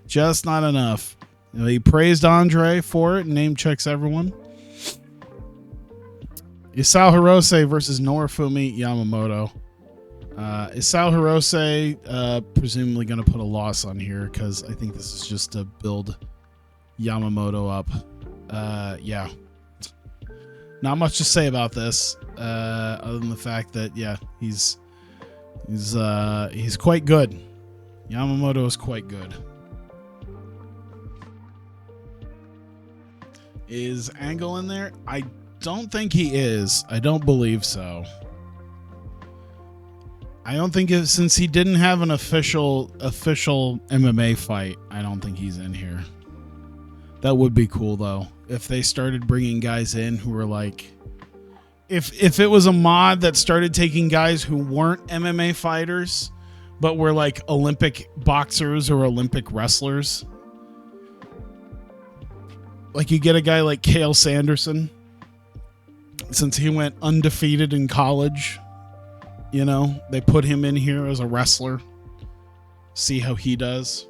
Just not enough. You know, he praised Andre for it and name checks everyone. Isao Hirose versus Norifumi Yamamoto. Isao Hirose presumably going to put a loss on here because I think this is just to build Yamamoto up. Yeah. Not much to say about this other than the fact that, yeah, he's quite good. Yamamoto is quite good. Is Angle in there? I don't think he is. I don't believe so. I don't think since he didn't have an official MMA fight, I don't think he's in here. That would be cool though. If they started bringing guys in who were like, if it was a mod that started taking guys who weren't MMA fighters, but were like Olympic boxers or Olympic wrestlers. Like you get a guy like Cale Sanderson, since he went undefeated in college, you know, they put him in here as a wrestler. See how he does.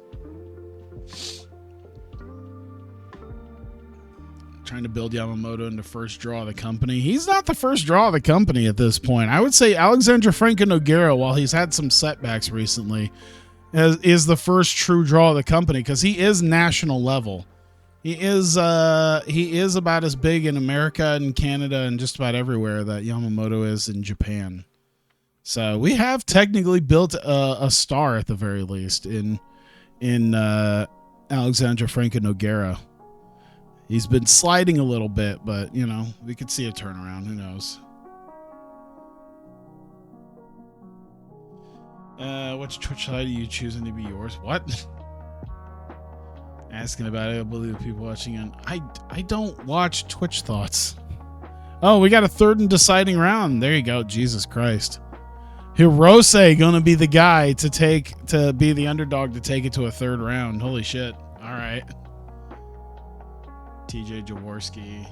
Trying to build Yamamoto into first draw of the company. He's not the first draw of the company at this point. I would say Alexandre Franco Nogueira, while he's had some setbacks recently, is the first true draw of the company because he is national level. He is about as big in America and Canada and just about everywhere that Yamamoto is in Japan. So we have technically built a star at the very least in Alexandre Franco Nogueira. He's been sliding a little bit, but you know, we could see a turnaround. Who knows? Which Twitch side are you choosing to be yours? What? Asking about it. I believe the people watching it. I don't watch Twitch Thoughts. Oh, we got a third and deciding round. There you go. Jesus Christ. Hirose gonna be the guy to be the underdog to take it to a third round. Holy shit. All right. TJ Jaworski.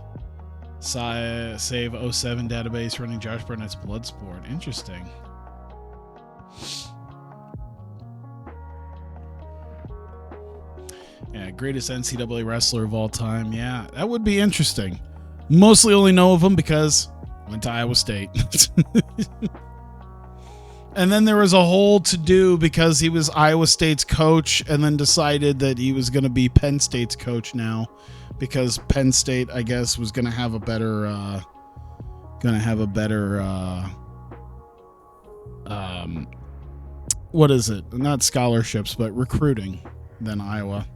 Save 07 database running Josh Burnett's Bloodsport. Interesting. Yeah, greatest NCAA wrestler of all time. Yeah, that would be interesting. Mostly only know of him because went to Iowa State. And then there was a whole to-do because he was Iowa State's coach and then decided that he was going to be Penn State's coach now because Penn State, I guess, was going to have a better what is it? Not scholarships, but recruiting than Iowa.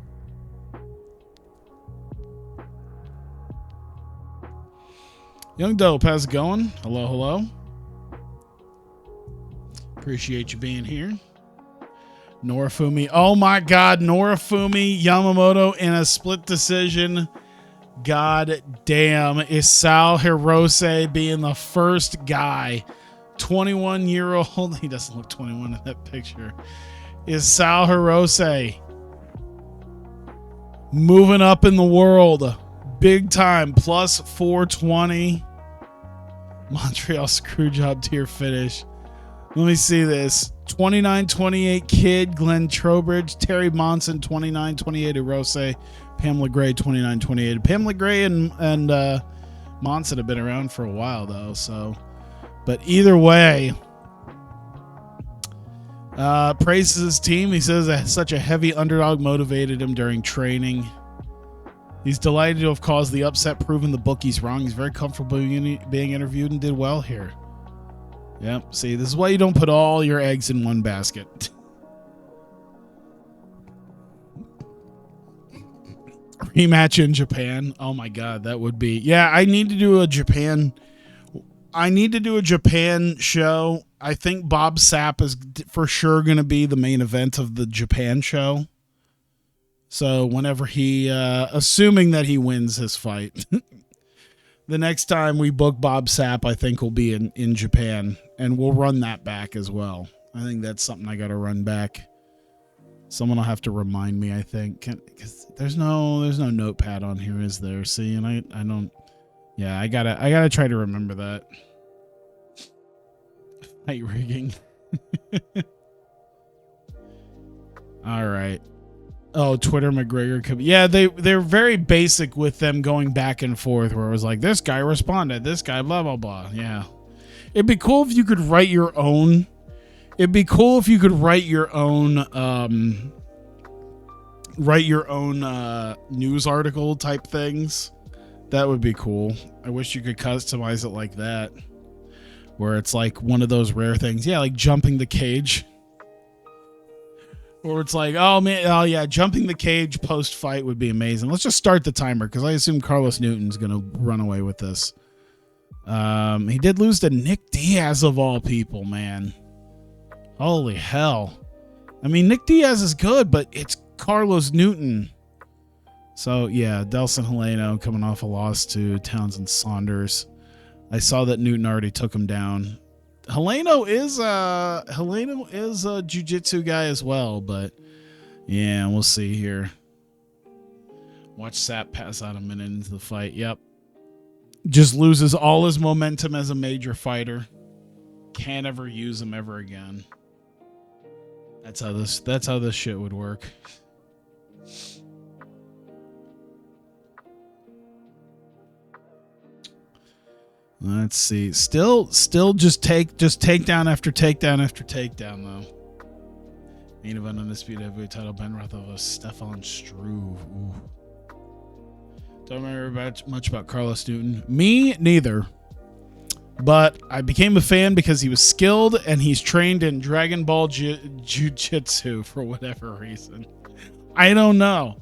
Young Dope, how's it going? Hello, hello. Appreciate you being here. Norifumi. Oh my God, Norifumi Yamamoto in a split decision. God damn. Isao Hirose being the first guy. 21-year-old. He doesn't look 21 in that picture. Isao Hirose. Moving up in the world. Big time. Plus 420. Montreal Screwjob tier finish. Let me see this. 29-28 Kid, Glenn Trowbridge, Terry Monson, 29-28 Hirose, Pamela Gray, 29-28. Pamela Gray and Monson have been around for a while though, so. But either way, praises his team. He says that such a heavy underdog motivated him during training. He's delighted to have caused the upset, proven the bookies wrong. He's very comfortable being interviewed and did well here. Yep. See, this is why you don't put all your eggs in one basket. Rematch in Japan. Oh my God, that would be. Yeah, I need to do a Japan show. I think Bob Sapp is for sure going to be the main event of the Japan show. So whenever he, assuming that he wins his fight, the next time we book Bob Sapp, I think will be in Japan, and we'll run that back as well. I think that's something I got to run back. Someone will have to remind me, I think, because there's no notepad on here, is there? See, and I don't. Yeah, I gotta try to remember that. Fight rigging. All right. Oh, Twitter McGregor could. Yeah, they're very basic with them going back and forth, where it was like, this guy responded, this guy blah blah blah. Yeah, it'd be cool if you could write your own. It'd be cool if you could write your own news article type things. That would be cool. I wish you could customize it like that, where it's like one of those rare things. Yeah, like jumping the cage. Or it's like, oh yeah, jumping the cage post fight would be amazing. Let's just start the timer, because I assume Carlos Newton's gonna run away with this. He did lose to Nick Diaz of all people, man. Holy hell. I mean, Nick Diaz is good, but it's Carlos Newton. So, yeah, Delson Heleno coming off a loss to Townsend Saunders. I saw that Newton already took him down. Heleno is a jiu-jitsu guy as well, but yeah, we'll see here. Watch Sapp pass out a minute into the fight. Yep. Just loses all his momentum as a major fighter. Can't ever use him ever again. That's how this shit would work. Let's see. Still just takedown after takedown after takedown though. Main event undisputed heavyweight title, Ben Rothwell, Stefan Struve. Ooh. Don't remember much about Carlos Newton. Me neither. But I became a fan because he was skilled and he's trained in Dragon Ball Jiu-Jitsu for whatever reason. I don't know.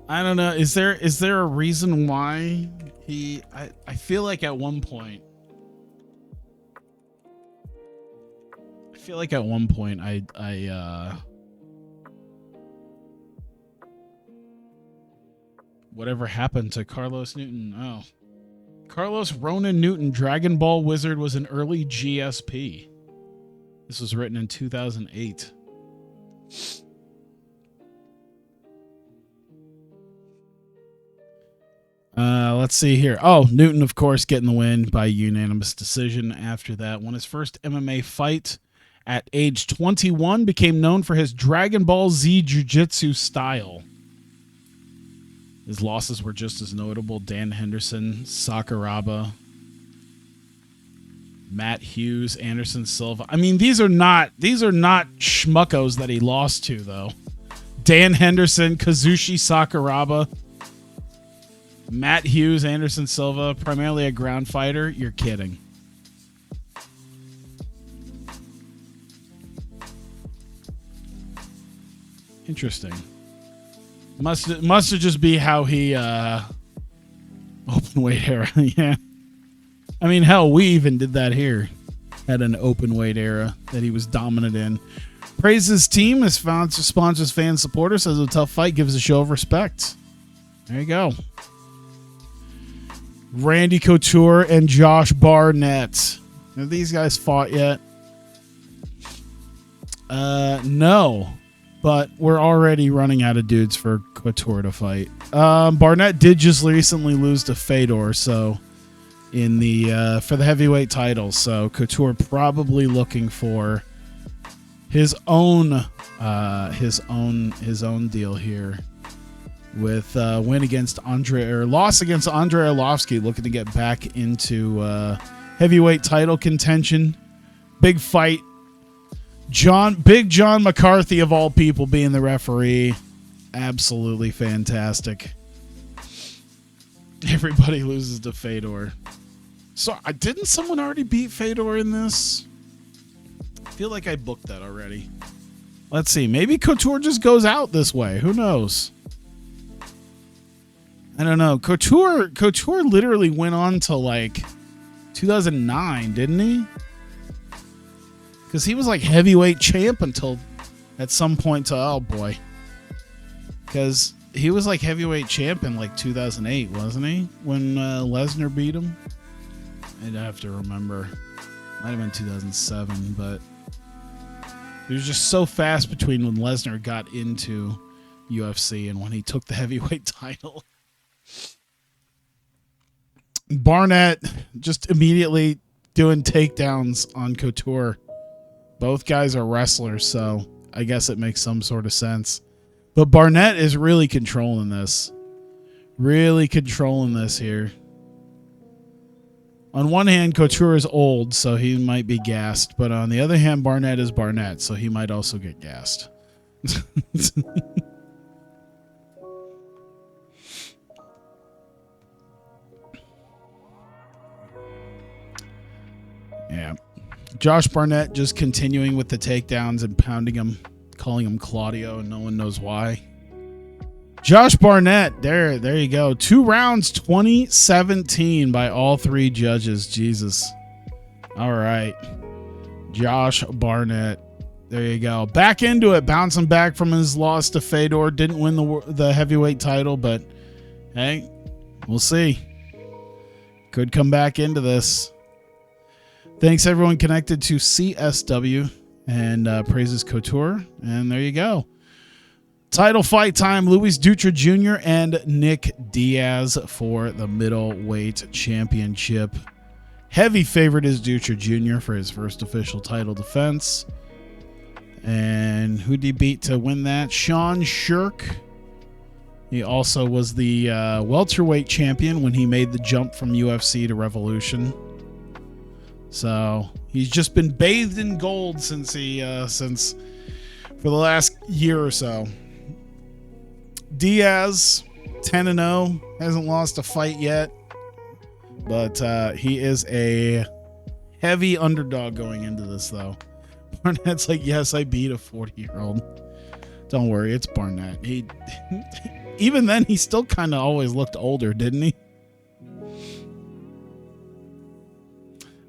Is there a reason why I feel like at one point I whatever happened to Carlos Newton? Oh. Carlos Ronan Newton, Dragon Ball Wizard, was an early GSP. This was written in 2008. Let's see here. Oh, Newton, of course, getting the win by unanimous decision after that. Won his first MMA fight at age 21. Became known for his Dragon Ball Z Jiu-Jitsu style. His losses were just as notable. Dan Henderson, Sakuraba, Matt Hughes, Anderson Silva. I mean, these are not schmuckos that he lost to, though. Dan Henderson, Kazushi Sakuraba, Matt Hughes, Anderson Silva, primarily a ground fighter. You're kidding. Interesting. Must just be how he open weight era. Yeah. I mean, hell, we even did that here. Had an open weight era that he was dominant in. Praises his team, his sponsors, fans, supporters, says it was a tough fight, gives a show of respect. There you go. Randy Couture and Josh Barnett. Have these guys fought yet? No. But we're already running out of dudes for Couture to fight. Barnett did just recently lose to Fedor, so in the for the heavyweight title. So Couture probably looking for his own deal here with win against loss against Andre Arlovsky, looking to get back into heavyweight title contention. Big fight. Big John McCarthy of all people being the referee. Absolutely fantastic. Everybody loses to Fedor. So didn't someone already beat Fedor in this? I feel like I booked that already. Let's see. Maybe Couture just goes out this way. Who knows? I don't know. Couture literally went on to like 2009, didn't he? Because he was like heavyweight champ until at some point to, oh boy. Because he was like heavyweight champ in like 2008, wasn't he? When Lesnar beat him? I'd have to remember. Might have been 2007, but it was just so fast between when Lesnar got into UFC and when he took the heavyweight title. Barnett just immediately doing takedowns on Couture. Both guys are wrestlers, so I guess it makes some sort of sense. But Barnett is really controlling this. Really controlling this here. On one hand, Couture is old, so he might be gassed. But on the other hand, Barnett is Barnett, so he might also get gassed. Yeah. Josh Barnett just continuing with the takedowns and pounding him, calling him Claudio, and no one knows why. Josh Barnett, there you go. 2 rounds, 2017 by all 3 judges. Jesus. All right. Josh Barnett. There you go. Back into it, bouncing back from his loss to Fedor. Didn't win the heavyweight title, but hey, we'll see. Could come back into this. Thanks everyone connected to CSW and praises Couture. And there you go. Title fight time. Luis Dutra Jr. and Nick Diaz for the middleweight championship. Heavy favorite is Dutra Jr. for his first official title defense. And who did he beat to win that? Sean Shirk. He also was the welterweight champion when he made the jump from UFC to Revolution. So he's just been bathed in gold since for the last year or so. Diaz, 10-0, hasn't lost a fight yet, but he is a heavy underdog going into this, though. Barnett's like, yes, I beat a 40-year-old. Don't worry, it's Barnett. He even then, he still kind of always looked older, didn't he?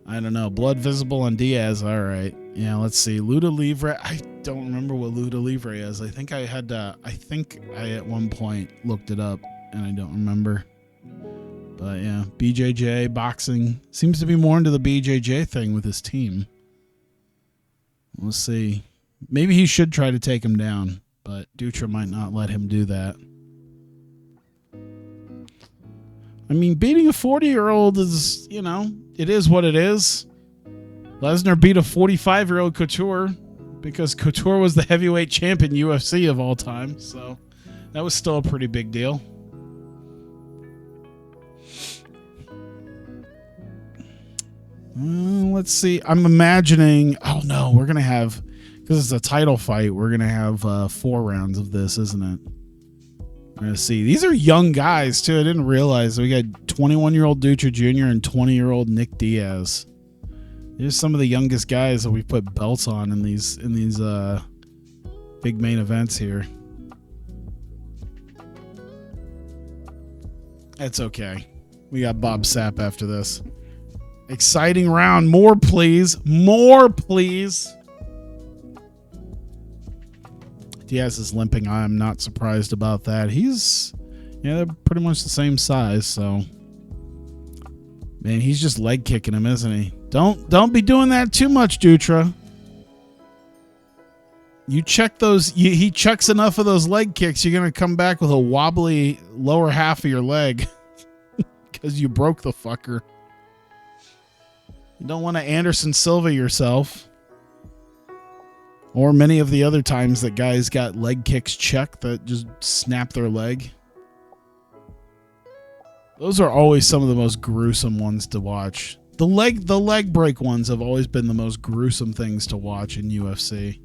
I don't know. Blood visible on Diaz. All right. Yeah, let's see. Luda Livre. I don't remember what Luda Livre is. I think I at one point looked it up and I don't remember. But yeah, BJJ boxing seems to be more into the BJJ thing with his team. We'll see. Maybe he should try to take him down, but Dutra might not let him do that. I mean, beating a 40-year-old is, it is what it is. Lesnar beat a 45-year-old Couture because Couture was the heavyweight champion UFC of all time. So that was still a pretty big deal. Let's see. I'm imagining. Oh, no. We're going to have, because it's a title fight, we're going to have 4 rounds of this, isn't it? We're going to see. These are young guys, too. I didn't realize. We got 21-year-old Dutra Jr. and 20-year-old Nick Diaz. There's some of the youngest guys that we put belts on in these big main events here. That's okay. We got Bob Sapp after this. Exciting round. More, please. More, please. Diaz is limping. I'm not surprised about that. They're pretty much the same size, so. Man, he's just leg kicking him, isn't he? Don't be doing that too much, Dutra. You check those. He checks enough of those leg kicks, you're going to come back with a wobbly lower half of your leg because you broke the fucker. You don't want to Anderson Silva yourself. Or many of the other times that guys got leg kicks checked that just snap their leg. Those are always some of the most gruesome ones to watch. The leg break ones have always been the most gruesome things to watch in UFC.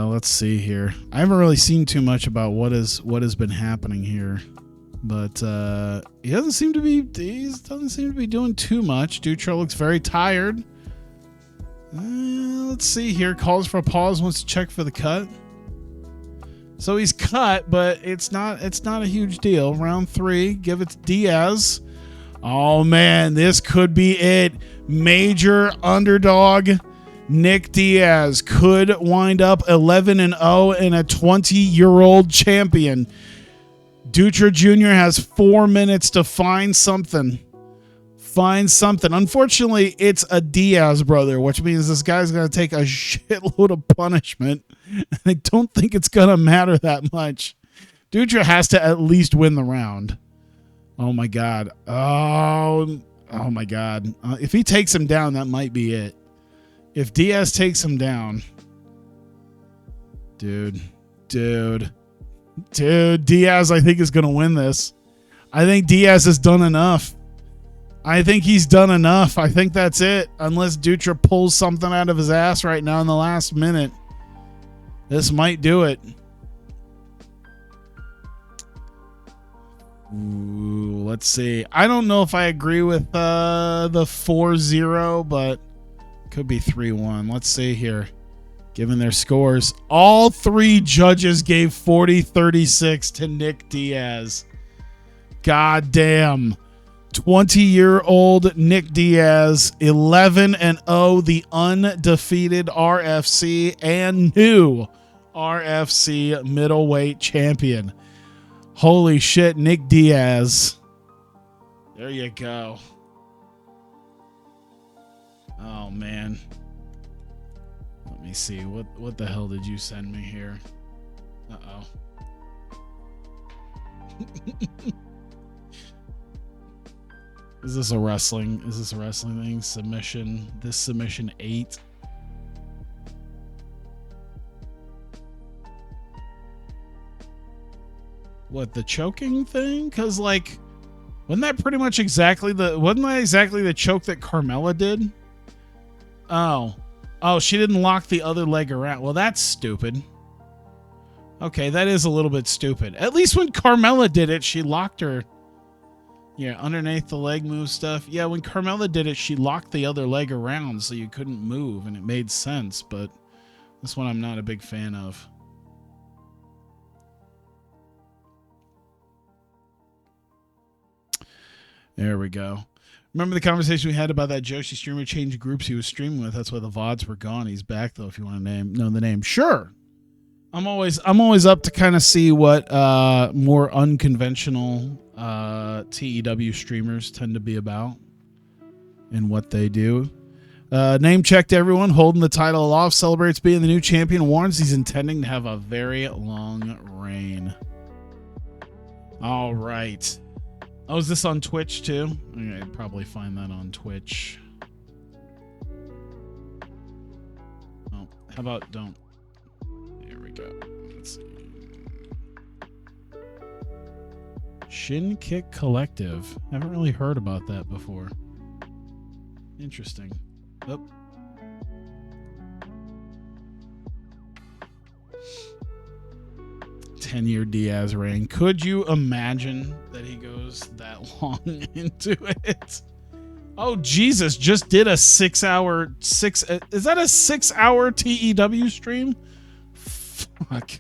Let's see here. I haven't really seen too much about what has been happening here, but he doesn't seem to be doing too much. Dutra looks very tired. Let's let's see here. Calls for a pause. Wants to check for the cut. So he's cut, but it's not a huge deal. Round 3. Give it to Diaz. Oh man, this could be it. Major underdog Nick Diaz could wind up 11-0 and a 20-year-old champion. Dutra Jr. has 4 minutes to find something. Unfortunately, it's a Diaz brother, which means this guy's going to take a shitload of punishment. I don't think it's going to matter that much. Dutra has to at least win the round. Oh, my God. Oh my God. If he takes him down, that might be it. If Diaz takes him down. Dude, Diaz, I think, is going to win this. I think Diaz has done enough. I think he's done enough. I think that's it. Unless Dutra pulls something out of his ass right now in the last minute. This might do it. Ooh, let's see. I don't know if I agree with the 4-0, but could be 3-1. Let's see here. Given their scores, all 3 judges gave 40-36 to Nick Diaz. God damn. 20-year-old Nick Diaz, 11-0, the undefeated RFC and new RFC middleweight champion. Holy shit, Nick Diaz. There you go. Oh, man. Let me see. What the hell did you send me here? Uh-oh. Is this a wrestling thing? Submission. This submission 8. What, the choking thing? Cause like, wasn't that exactly the choke that Carmella did? Oh, she didn't lock the other leg around. Well, that's stupid. Okay, that is a little bit stupid. At least when Carmella did it, she locked her. Yeah, underneath the leg move stuff. Yeah, when Carmella did it, she locked the other leg around so you couldn't move, and it made sense, but this one I'm not a big fan of. There we go. Remember the conversation we had about that Joshi streamer changed groups he was streaming with? That's why the VODs were gone. He's back, though, if you want to know the name. Sure. I'm always up to kind of see what more unconventional TEW streamers tend to be about and what they do. Name checked everyone, holding the title aloft, celebrates being the new champion, warns he's intending to have a very long reign. All right. Oh, is this on Twitch too? Okay, I'd probably find that on Twitch. Oh, how about don't? Here we go. Let's see. Shin Kick Collective. Haven't really heard about that before. Interesting. Oh. Ten-year Diaz reign. Could you imagine that he goes that long into it? Oh, Jesus. Just did a 6-hour... Is that a 6-hour TEW stream? Fuck.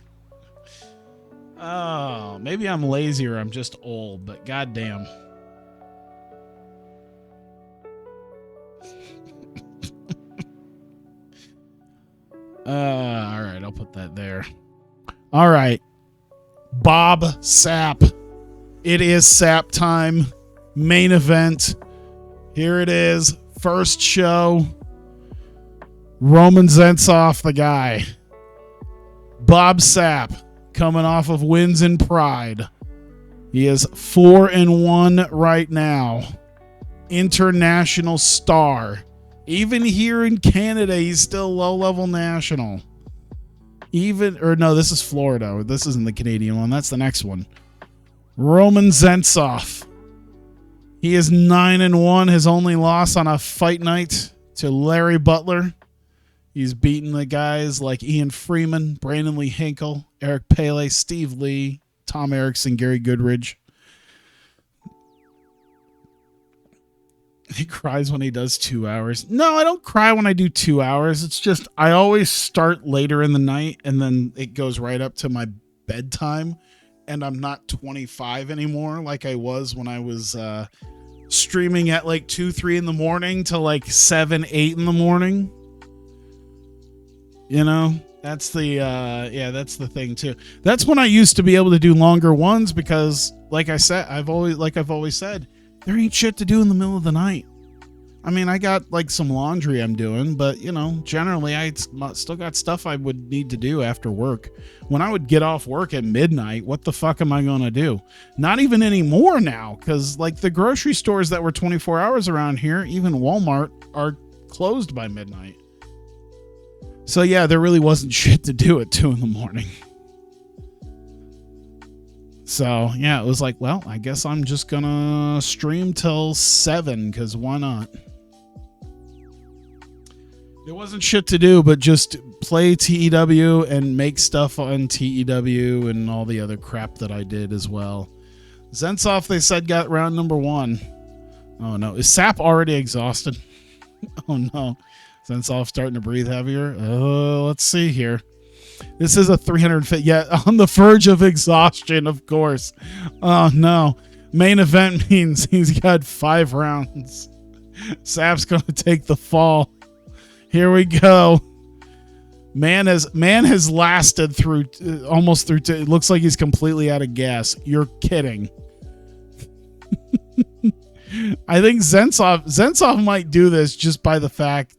Oh, maybe I'm lazy or I'm just old, but goddamn. All right, I'll put that there. All right. Bob Sapp. It is Sapp time. Main event. Here it is. First show. Roman Zentzoff, the guy. Bob Sapp, coming off of wins in Pride. He is 4-1 right now. International star. Even here in Canada, he's still low-level national. This is Florida. This isn't the Canadian one. That's the next one. Roman Zentzoff. He is 9-1. His only loss on a fight night to Larry Butler. He's beaten the guys like Ian Freeman, Brandon Lee Hinkle, Eric Pele, Steve Lee, Tom Erickson, Gary Goodridge. He cries when he does 2 hours. No, I don't cry when I do 2 hours. It's just I always start later in the night and then it goes right up to my bedtime, and I'm not 25 anymore like I was when I was streaming at like 2, 3 in the morning to like 7, 8 in the morning. You know, that's the that's the thing too. That's when I used to be able to do longer ones because, like I said, I've always said, there ain't shit to do in the middle of the night. I mean, I got like some laundry I'm doing, but you know, generally I still got stuff I would need to do after work. When I would get off work at midnight, what the fuck am I going to do? Not even anymore now, because like the grocery stores that were 24 hours around here, even Walmart, are closed by midnight. So yeah, there really wasn't shit to do at 2 in the morning. So yeah, it was like, well, I guess I'm just gonna stream till 7 because why not? There wasn't shit to do but just play TEW and make stuff on TEW and all the other crap that I did as well. Zensov, they said, got round number 1. Oh no, is Sapp already exhausted? Oh no, Zensov starting to breathe heavier. Let's see here. This is a 350. Yeah, on the verge of exhaustion, of course. Oh no, main event means he's got 5 rounds. Sapp's gonna take the fall. Here we go. Man has lasted through almost through. It looks like he's completely out of gas. You're kidding. I think Zensov might do this just by the fact.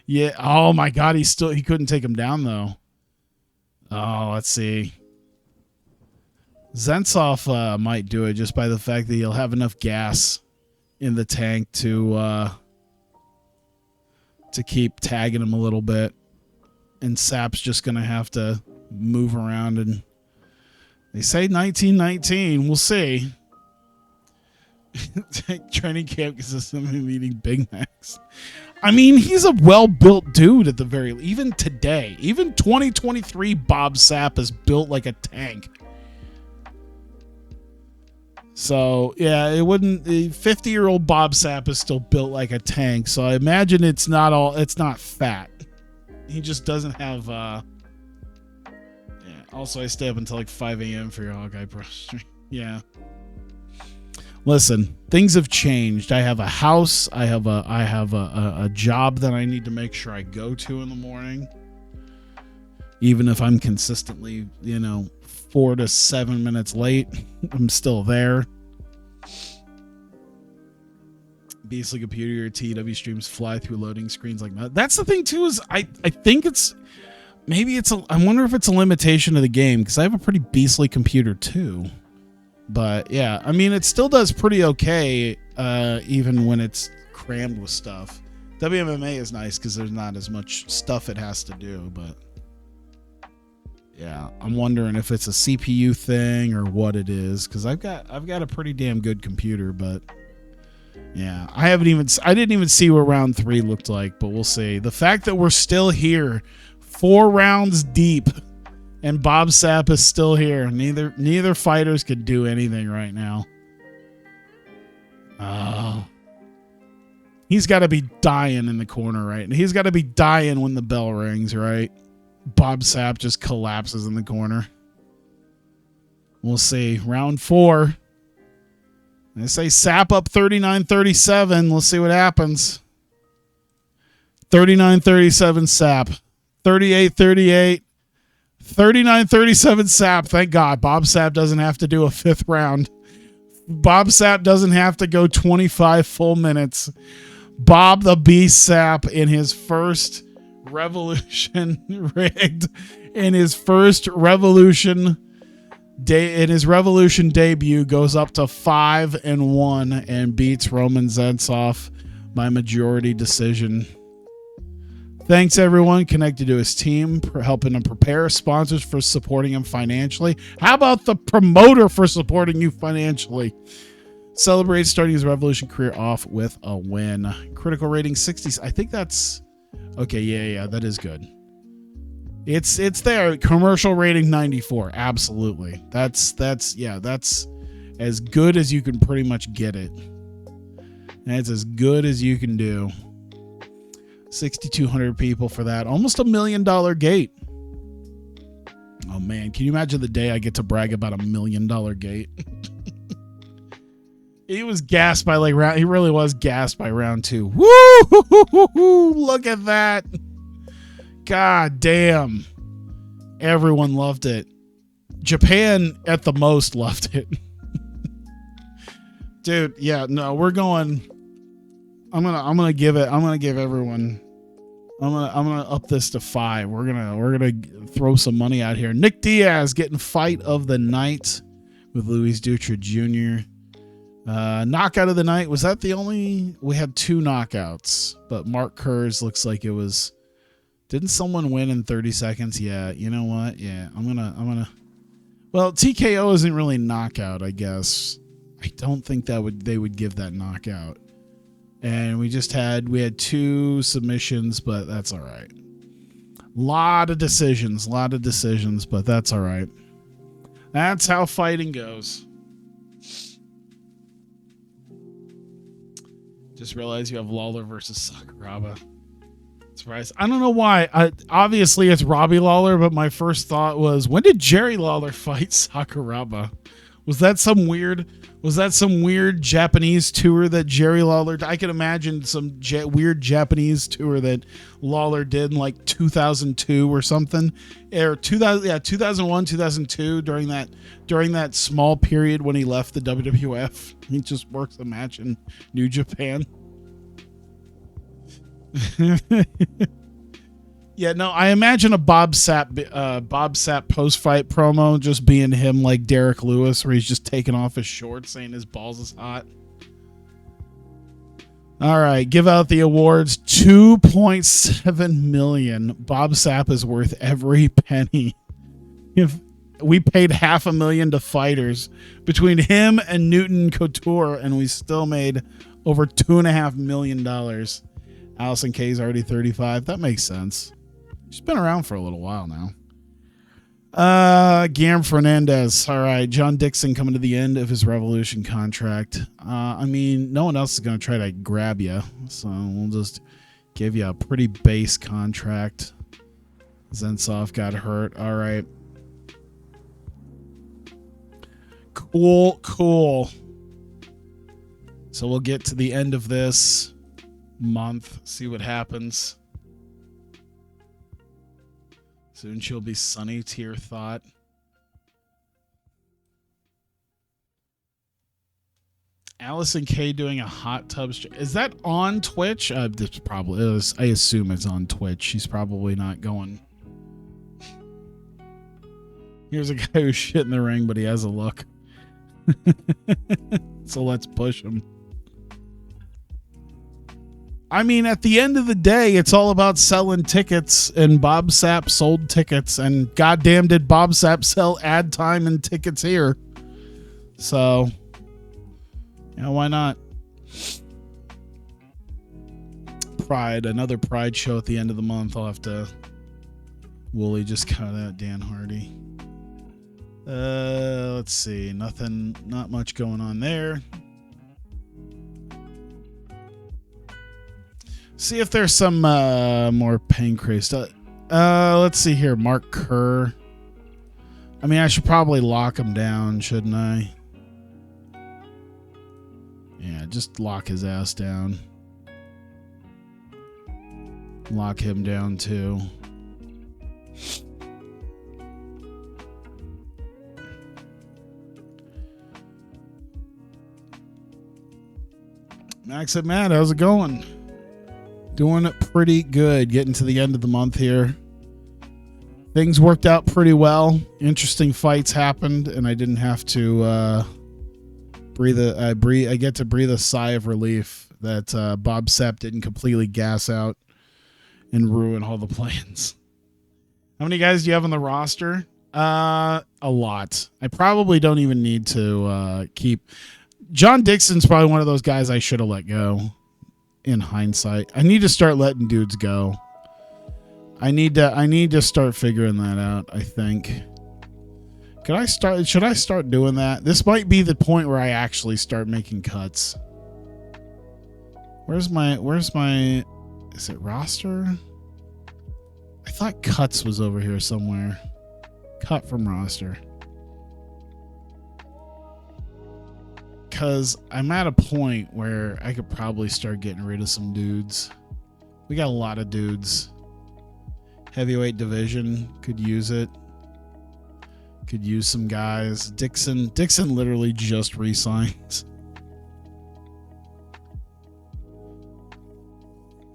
Yeah. Oh my God. He couldn't take him down though. Oh, let's see. Zensov might do it just by the fact that he'll have enough gas in the tank to keep tagging him a little bit, and Sapp's just gonna have to move around. And they say 1919. We'll see. Training camp consists of him eating Big Macs. I mean, he's a well-built dude at the very least. Even today, even 2023, Bob Sapp is built like a tank. So, yeah, it wouldn't... 50-year-old Bob Sapp is still built like a tank, so I imagine it's not fat. He just doesn't have... Yeah, also, I stay up until like 5 a.m. for your Hawkeye Pro stream. Yeah. Listen, things have changed. I have a house. I have a job that I need to make sure I go to in the morning. Even if I'm consistently, 4 to 7 minutes late, I'm still there. Beastly computer, your TW streams fly through loading screens like that. That's the thing too, is I think I wonder if it's a limitation of the game, because I have a pretty beastly computer too. But yeah, I mean, it still does pretty okay, even when it's crammed with stuff. WMMA is nice because there's not as much stuff it has to do, but yeah, I'm wondering if it's a CPU thing or what it is, because I've got a pretty damn good computer, but yeah, I didn't even see what round 3 looked like, but we'll see. The fact that we're still here, 4 rounds deep, and Bob Sapp is still here. Neither fighters could do anything right now. Oh. He's got to be dying in the corner, right? He's got to be dying when the bell rings, right? Bob Sapp just collapses in the corner. We'll see. Round 4. They say Sapp up 39-37. We'll see what happens. 39-37 Sapp. 38-38. 39-37 Sapp. Thank God. Bob Sapp doesn't have to do a 5th round. Bob Sapp doesn't have to go 25 full minutes. Bob the Beast Sapp in his first Revolution rigged. In his first Revolution debut goes up to 5-1 and beats Roman Zensov by majority decision. Thanks everyone connected to his team for helping him prepare, sponsors for supporting him financially. How about the promoter for supporting you financially? Celebrate starting his Revolution career off with a win. Critical rating 60s. I think that's okay. Yeah, that is good. It's there. Commercial rating 94. Absolutely. That's as good as you can pretty much get it. That's as good as you can do. 6,200 people for that. Almost $1 million gate. Oh man, can you imagine the day I get to brag about $1 million gate? He was gassed by like round. He really was gassed by round 2. Woo! Look at that. God damn. Everyone loved it. Japan at the most loved it. Dude, yeah, no, we're going. I'm gonna give everyone. I'm gonna up this to 5. We're gonna throw some money out here. Nick Diaz getting fight of the night with Luis Dutra Jr. Knockout of the night. Was that the only? We had 2 knockouts, but Mark Kerrs looks like it was. Didn't someone win in 30 seconds? Yeah. You know what? Yeah. I'm gonna. Well, TKO isn't really knockout, I guess. I don't think they would give that knockout. And we had 2 submissions, but that's all right. Lot of decisions, but that's all right. That's how fighting goes. Just realized you have Lawler versus Sakuraba. Surprise. I don't know why. Obviously, it's Robbie Lawler, but my first thought was, when did Jerry Lawler fight Sakuraba? Was that some weird Japanese tour that Jerry Lawler? I can imagine some weird Japanese tour that Lawler did in like 2002 or something, or 2001, 2002 during that small period when he left the WWF. He just works a match in New Japan. Yeah, no, I imagine a Bob Sapp post-fight promo just being him like Derek Lewis, where he's just taking off his shorts saying his balls is hot. All right, give out the awards. $2.7 million. Bob Sapp is worth every penny. If we paid $500,000 to fighters between him and Newton Couture, and we still made over $2.5 million. Allison Kay's already 35. That makes sense. She's been around for a little while now. Guillermo Fernandez. All right. John Dixon coming to the end of his Revolution contract. I mean, no one else is going to try to grab you. So we'll just give you a pretty base contract. Zensov got hurt. All right. Cool. So we'll get to the end of this month. See what happens. Soon she'll be Sunny Tier Thought. Allison Kay doing a hot tub stream. Is that on Twitch? This probably is. I assume it's on Twitch. She's probably not going. Here's a guy who's shit in the ring, but he has a look. So let's push him. I mean, at the end of the day, it's all about selling tickets, and Bob Sapp sold tickets, and goddamn did Bob Sapp sell ad time and tickets here. So, yeah, why not? Pride, another Pride show at the end of the month. I'll have to Wooly just cut out Dan Hardy. Let's see. Not much going on there. See if there's some more Pancrase stuff. Let's see here. Mark Kerr. I mean, I should probably lock him down, shouldn't I? Yeah, just lock his ass down. Lock him down, too. Max and Matt, how's it going? Doing it pretty good. Getting to the end of the month here. Things worked out pretty well. Interesting fights happened, and I didn't have to I get to breathe a sigh of relief that Bob Sapp didn't completely gas out and ruin all the plans. How many guys do you have on the roster? A lot. I probably don't even need to keep. John Dixon's probably one of those guys I should have let go. In hindsight, I need to start letting dudes go. I need to start figuring that out. I think. Should I start doing that? This might be the point where I actually start making cuts. Where's my is it roster? I thought cuts was over here somewhere. Cut from roster. Because I'm at a point where I could probably start getting rid of some dudes. We got a lot of dudes. Heavyweight division could use it. Could use some guys. Dixon literally just re-signed.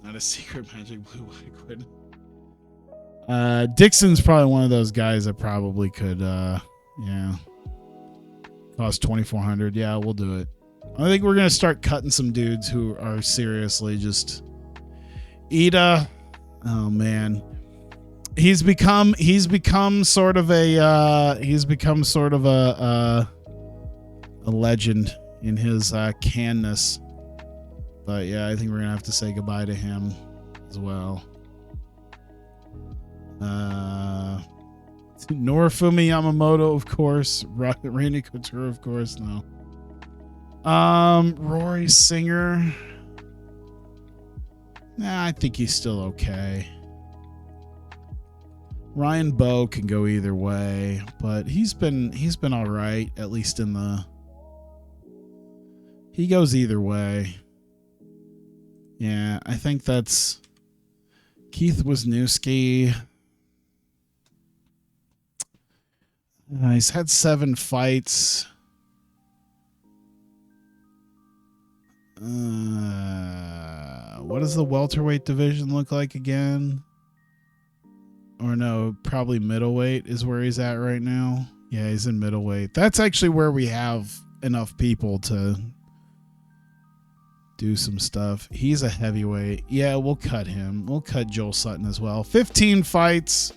Not a secret magic blue liquid. Dixon's probably one of those guys that probably could yeah. Cost $2,400. Yeah, we'll do it. I think we're gonna start cutting some dudes who are seriously just Ida. Oh man. He's become sort of a legend in his canness. But yeah, I think we're gonna have to say goodbye to him as well. Norifumi Yamamoto, of course. Randy Couture, of course. No. Rory Singer. Nah, I think he's still okay. Ryan Bowe can go either way, but he's been all right, at least in the. He goes either way. Yeah, I think that's Keith Wisniewski. He's had 7 fights. What does the welterweight division look like again? Or no, probably middleweight is where he's at right now. Yeah, he's in middleweight. That's actually where we have enough people to do some stuff. He's a heavyweight. Yeah, we'll cut him. We'll cut Joel Sutton as well. 15 fights.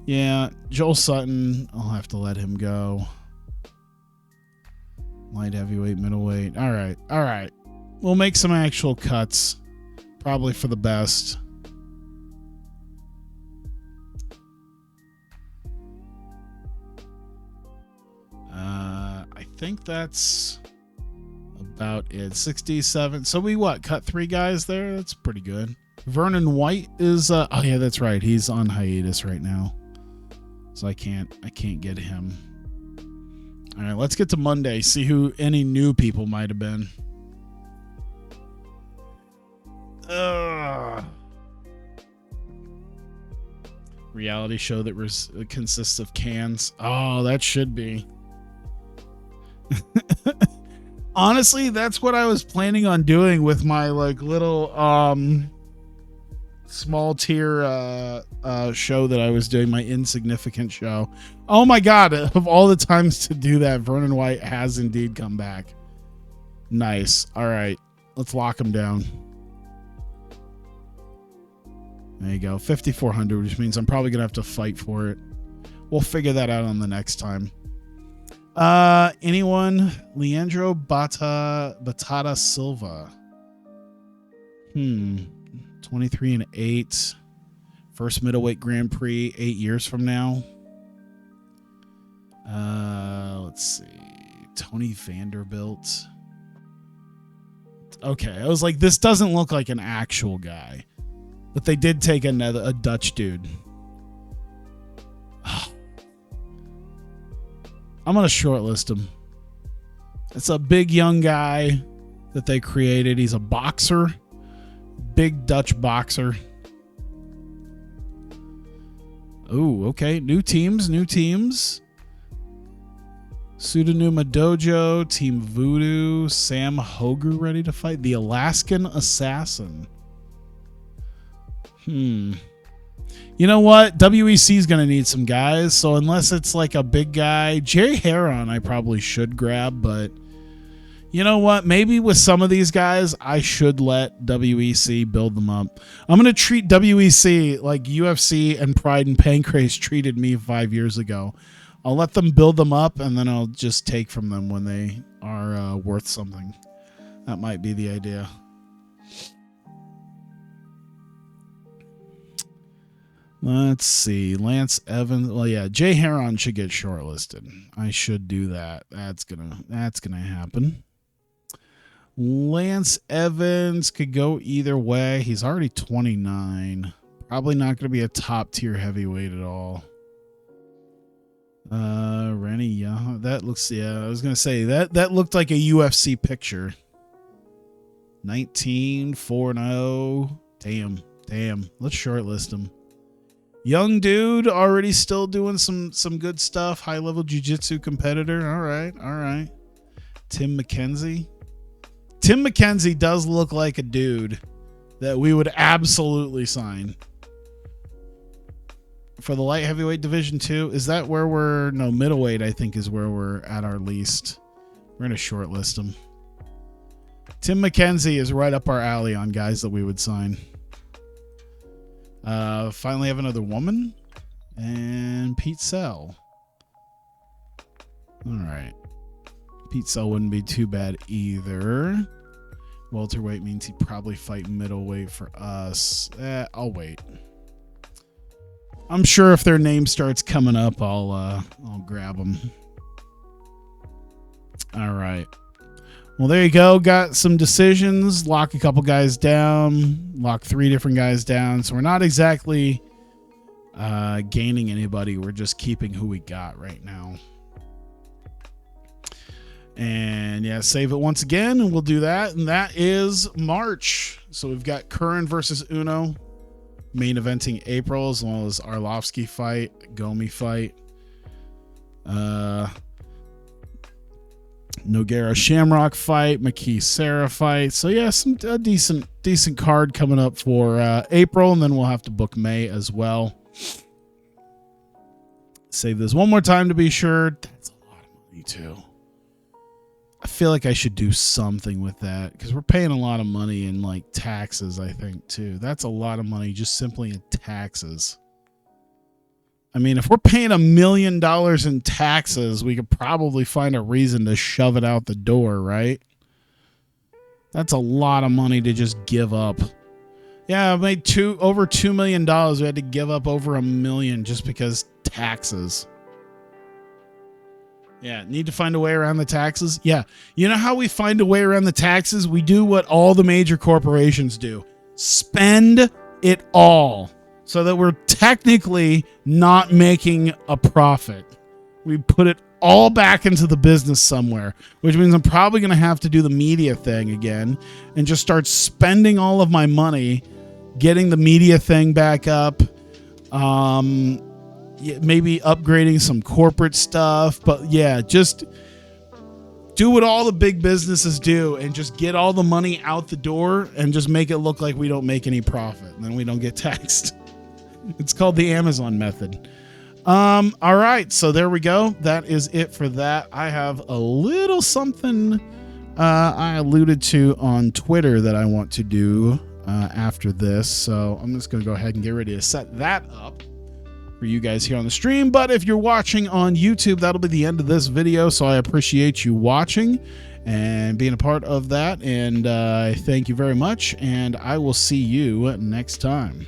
Yeah, Joel Sutton, I'll have to let him go. Light heavyweight, middleweight. All right. We'll make some actual cuts. Probably for the best. I think that's about it. 67. So we cut 3 guys there? That's pretty good. Vernon White is oh yeah, that's right. He's on hiatus right now. So I can't get him. All right, let's get to Monday. See who any new people might have been. Reality show that consists of cans. Oh, that should be. Honestly, that's what I was planning on doing with my little small tier show that I was doing, my insignificant show. Oh my god, of all the times to do that, Vernon White has indeed come back. Nice. All right, let's lock him down. There you go. 5,400, which means I'm probably gonna have to fight for it. We'll figure that out on the next time. Anyone? Leandro Batata Silva. 23-8. First middleweight Grand Prix 8 years from now. Let's see. Tony Vanderbilt. Okay, I was like, this doesn't look like an actual guy. But they did take a Dutch dude. I'm going to shortlist him. It's a big young guy that they created. He's a boxer. Big Dutch boxer. Ooh, okay. New teams. Pseudonuma Dojo, Team Voodoo, Sam Hogu ready to fight. The Alaskan Assassin. You know what? WEC is going to need some guys. So unless it's like a big guy, Jerry Heron I probably should grab. But you know what? Maybe with some of these guys, I should let WEC build them up. I'm going to treat WEC like UFC and Pride and Pancrase treated me 5 years ago. I'll let them build them up, and then I'll just take from them when they are worth something. That might be the idea. Let's see. Lance Evans. Well, yeah, Jay Heron should get shortlisted. I should do that. That's gonna happen. Lance Evans could go either way. He's already 29. Probably not going to be a top tier heavyweight at all. Rennie Young. That looks, I was going to say that looked like a UFC picture. 19-4-0. Damn. Let's shortlist him. Young dude, already still doing some good stuff. High level jiu-jitsu competitor. All right. Tim McKenzie. Tim McKenzie does look like a dude that we would absolutely sign. For the light heavyweight division 2, is that where we're... No, middleweight I think is where we're at our least. We're going to shortlist him. Tim McKenzie is right up our alley on guys that we would sign. Finally have another woman. And Pete Sell. All right. Pete Sell wouldn't be too bad either. Welterweight means he'd probably fight middleweight for us. I'll wait. I'm sure if their name starts coming up, I'll grab them. All right. Well, there you go. Got some decisions. Lock a couple guys down. Lock 3 different guys down. So we're not exactly gaining anybody. We're just keeping who we got right now. And yeah, save it once again, and we'll do that. And that is March. So we've got Curran versus Uno, main eventing April, as well as Arlovsky fight, Gomi fight, Nogueira Shamrock fight, McKee Sarah fight. So yeah, a decent card coming up for April, and then we'll have to book May as well. Save this one more time to be sure. That's a lot of money too. I feel like I should do something with that because we're paying a lot of money in like taxes, I think, too. That's a lot of money just simply in taxes. I mean, if we're paying $1 million in taxes, we could probably find a reason to shove it out the door, right? That's a lot of money to just give up. Yeah, I made over $2 million. We had to give up over $1 million just because taxes. Yeah, need to find a way around the taxes. Yeah, you know how we find a way around the taxes? We do what all the major corporations do. Spend it all so that we're technically not making a profit. We put it all back into the business somewhere, which means I'm probably going to have to do the media thing again and just start spending all of my money getting the media thing back up. Maybe upgrading some corporate stuff, but yeah, just do what all the big businesses do and just get all the money out the door and just make it look like we don't make any profit and then we don't get taxed. It's called the Amazon method. All right, so there we go. That is it for that. I have a little something I alluded to on Twitter that I want to do after this, so I'm just going to go ahead and get ready to set that up for you guys here on the stream. But if you're watching on YouTube, that'll be the end of this video, so I appreciate you watching and being a part of that, and I thank you very much, and I will see you next time.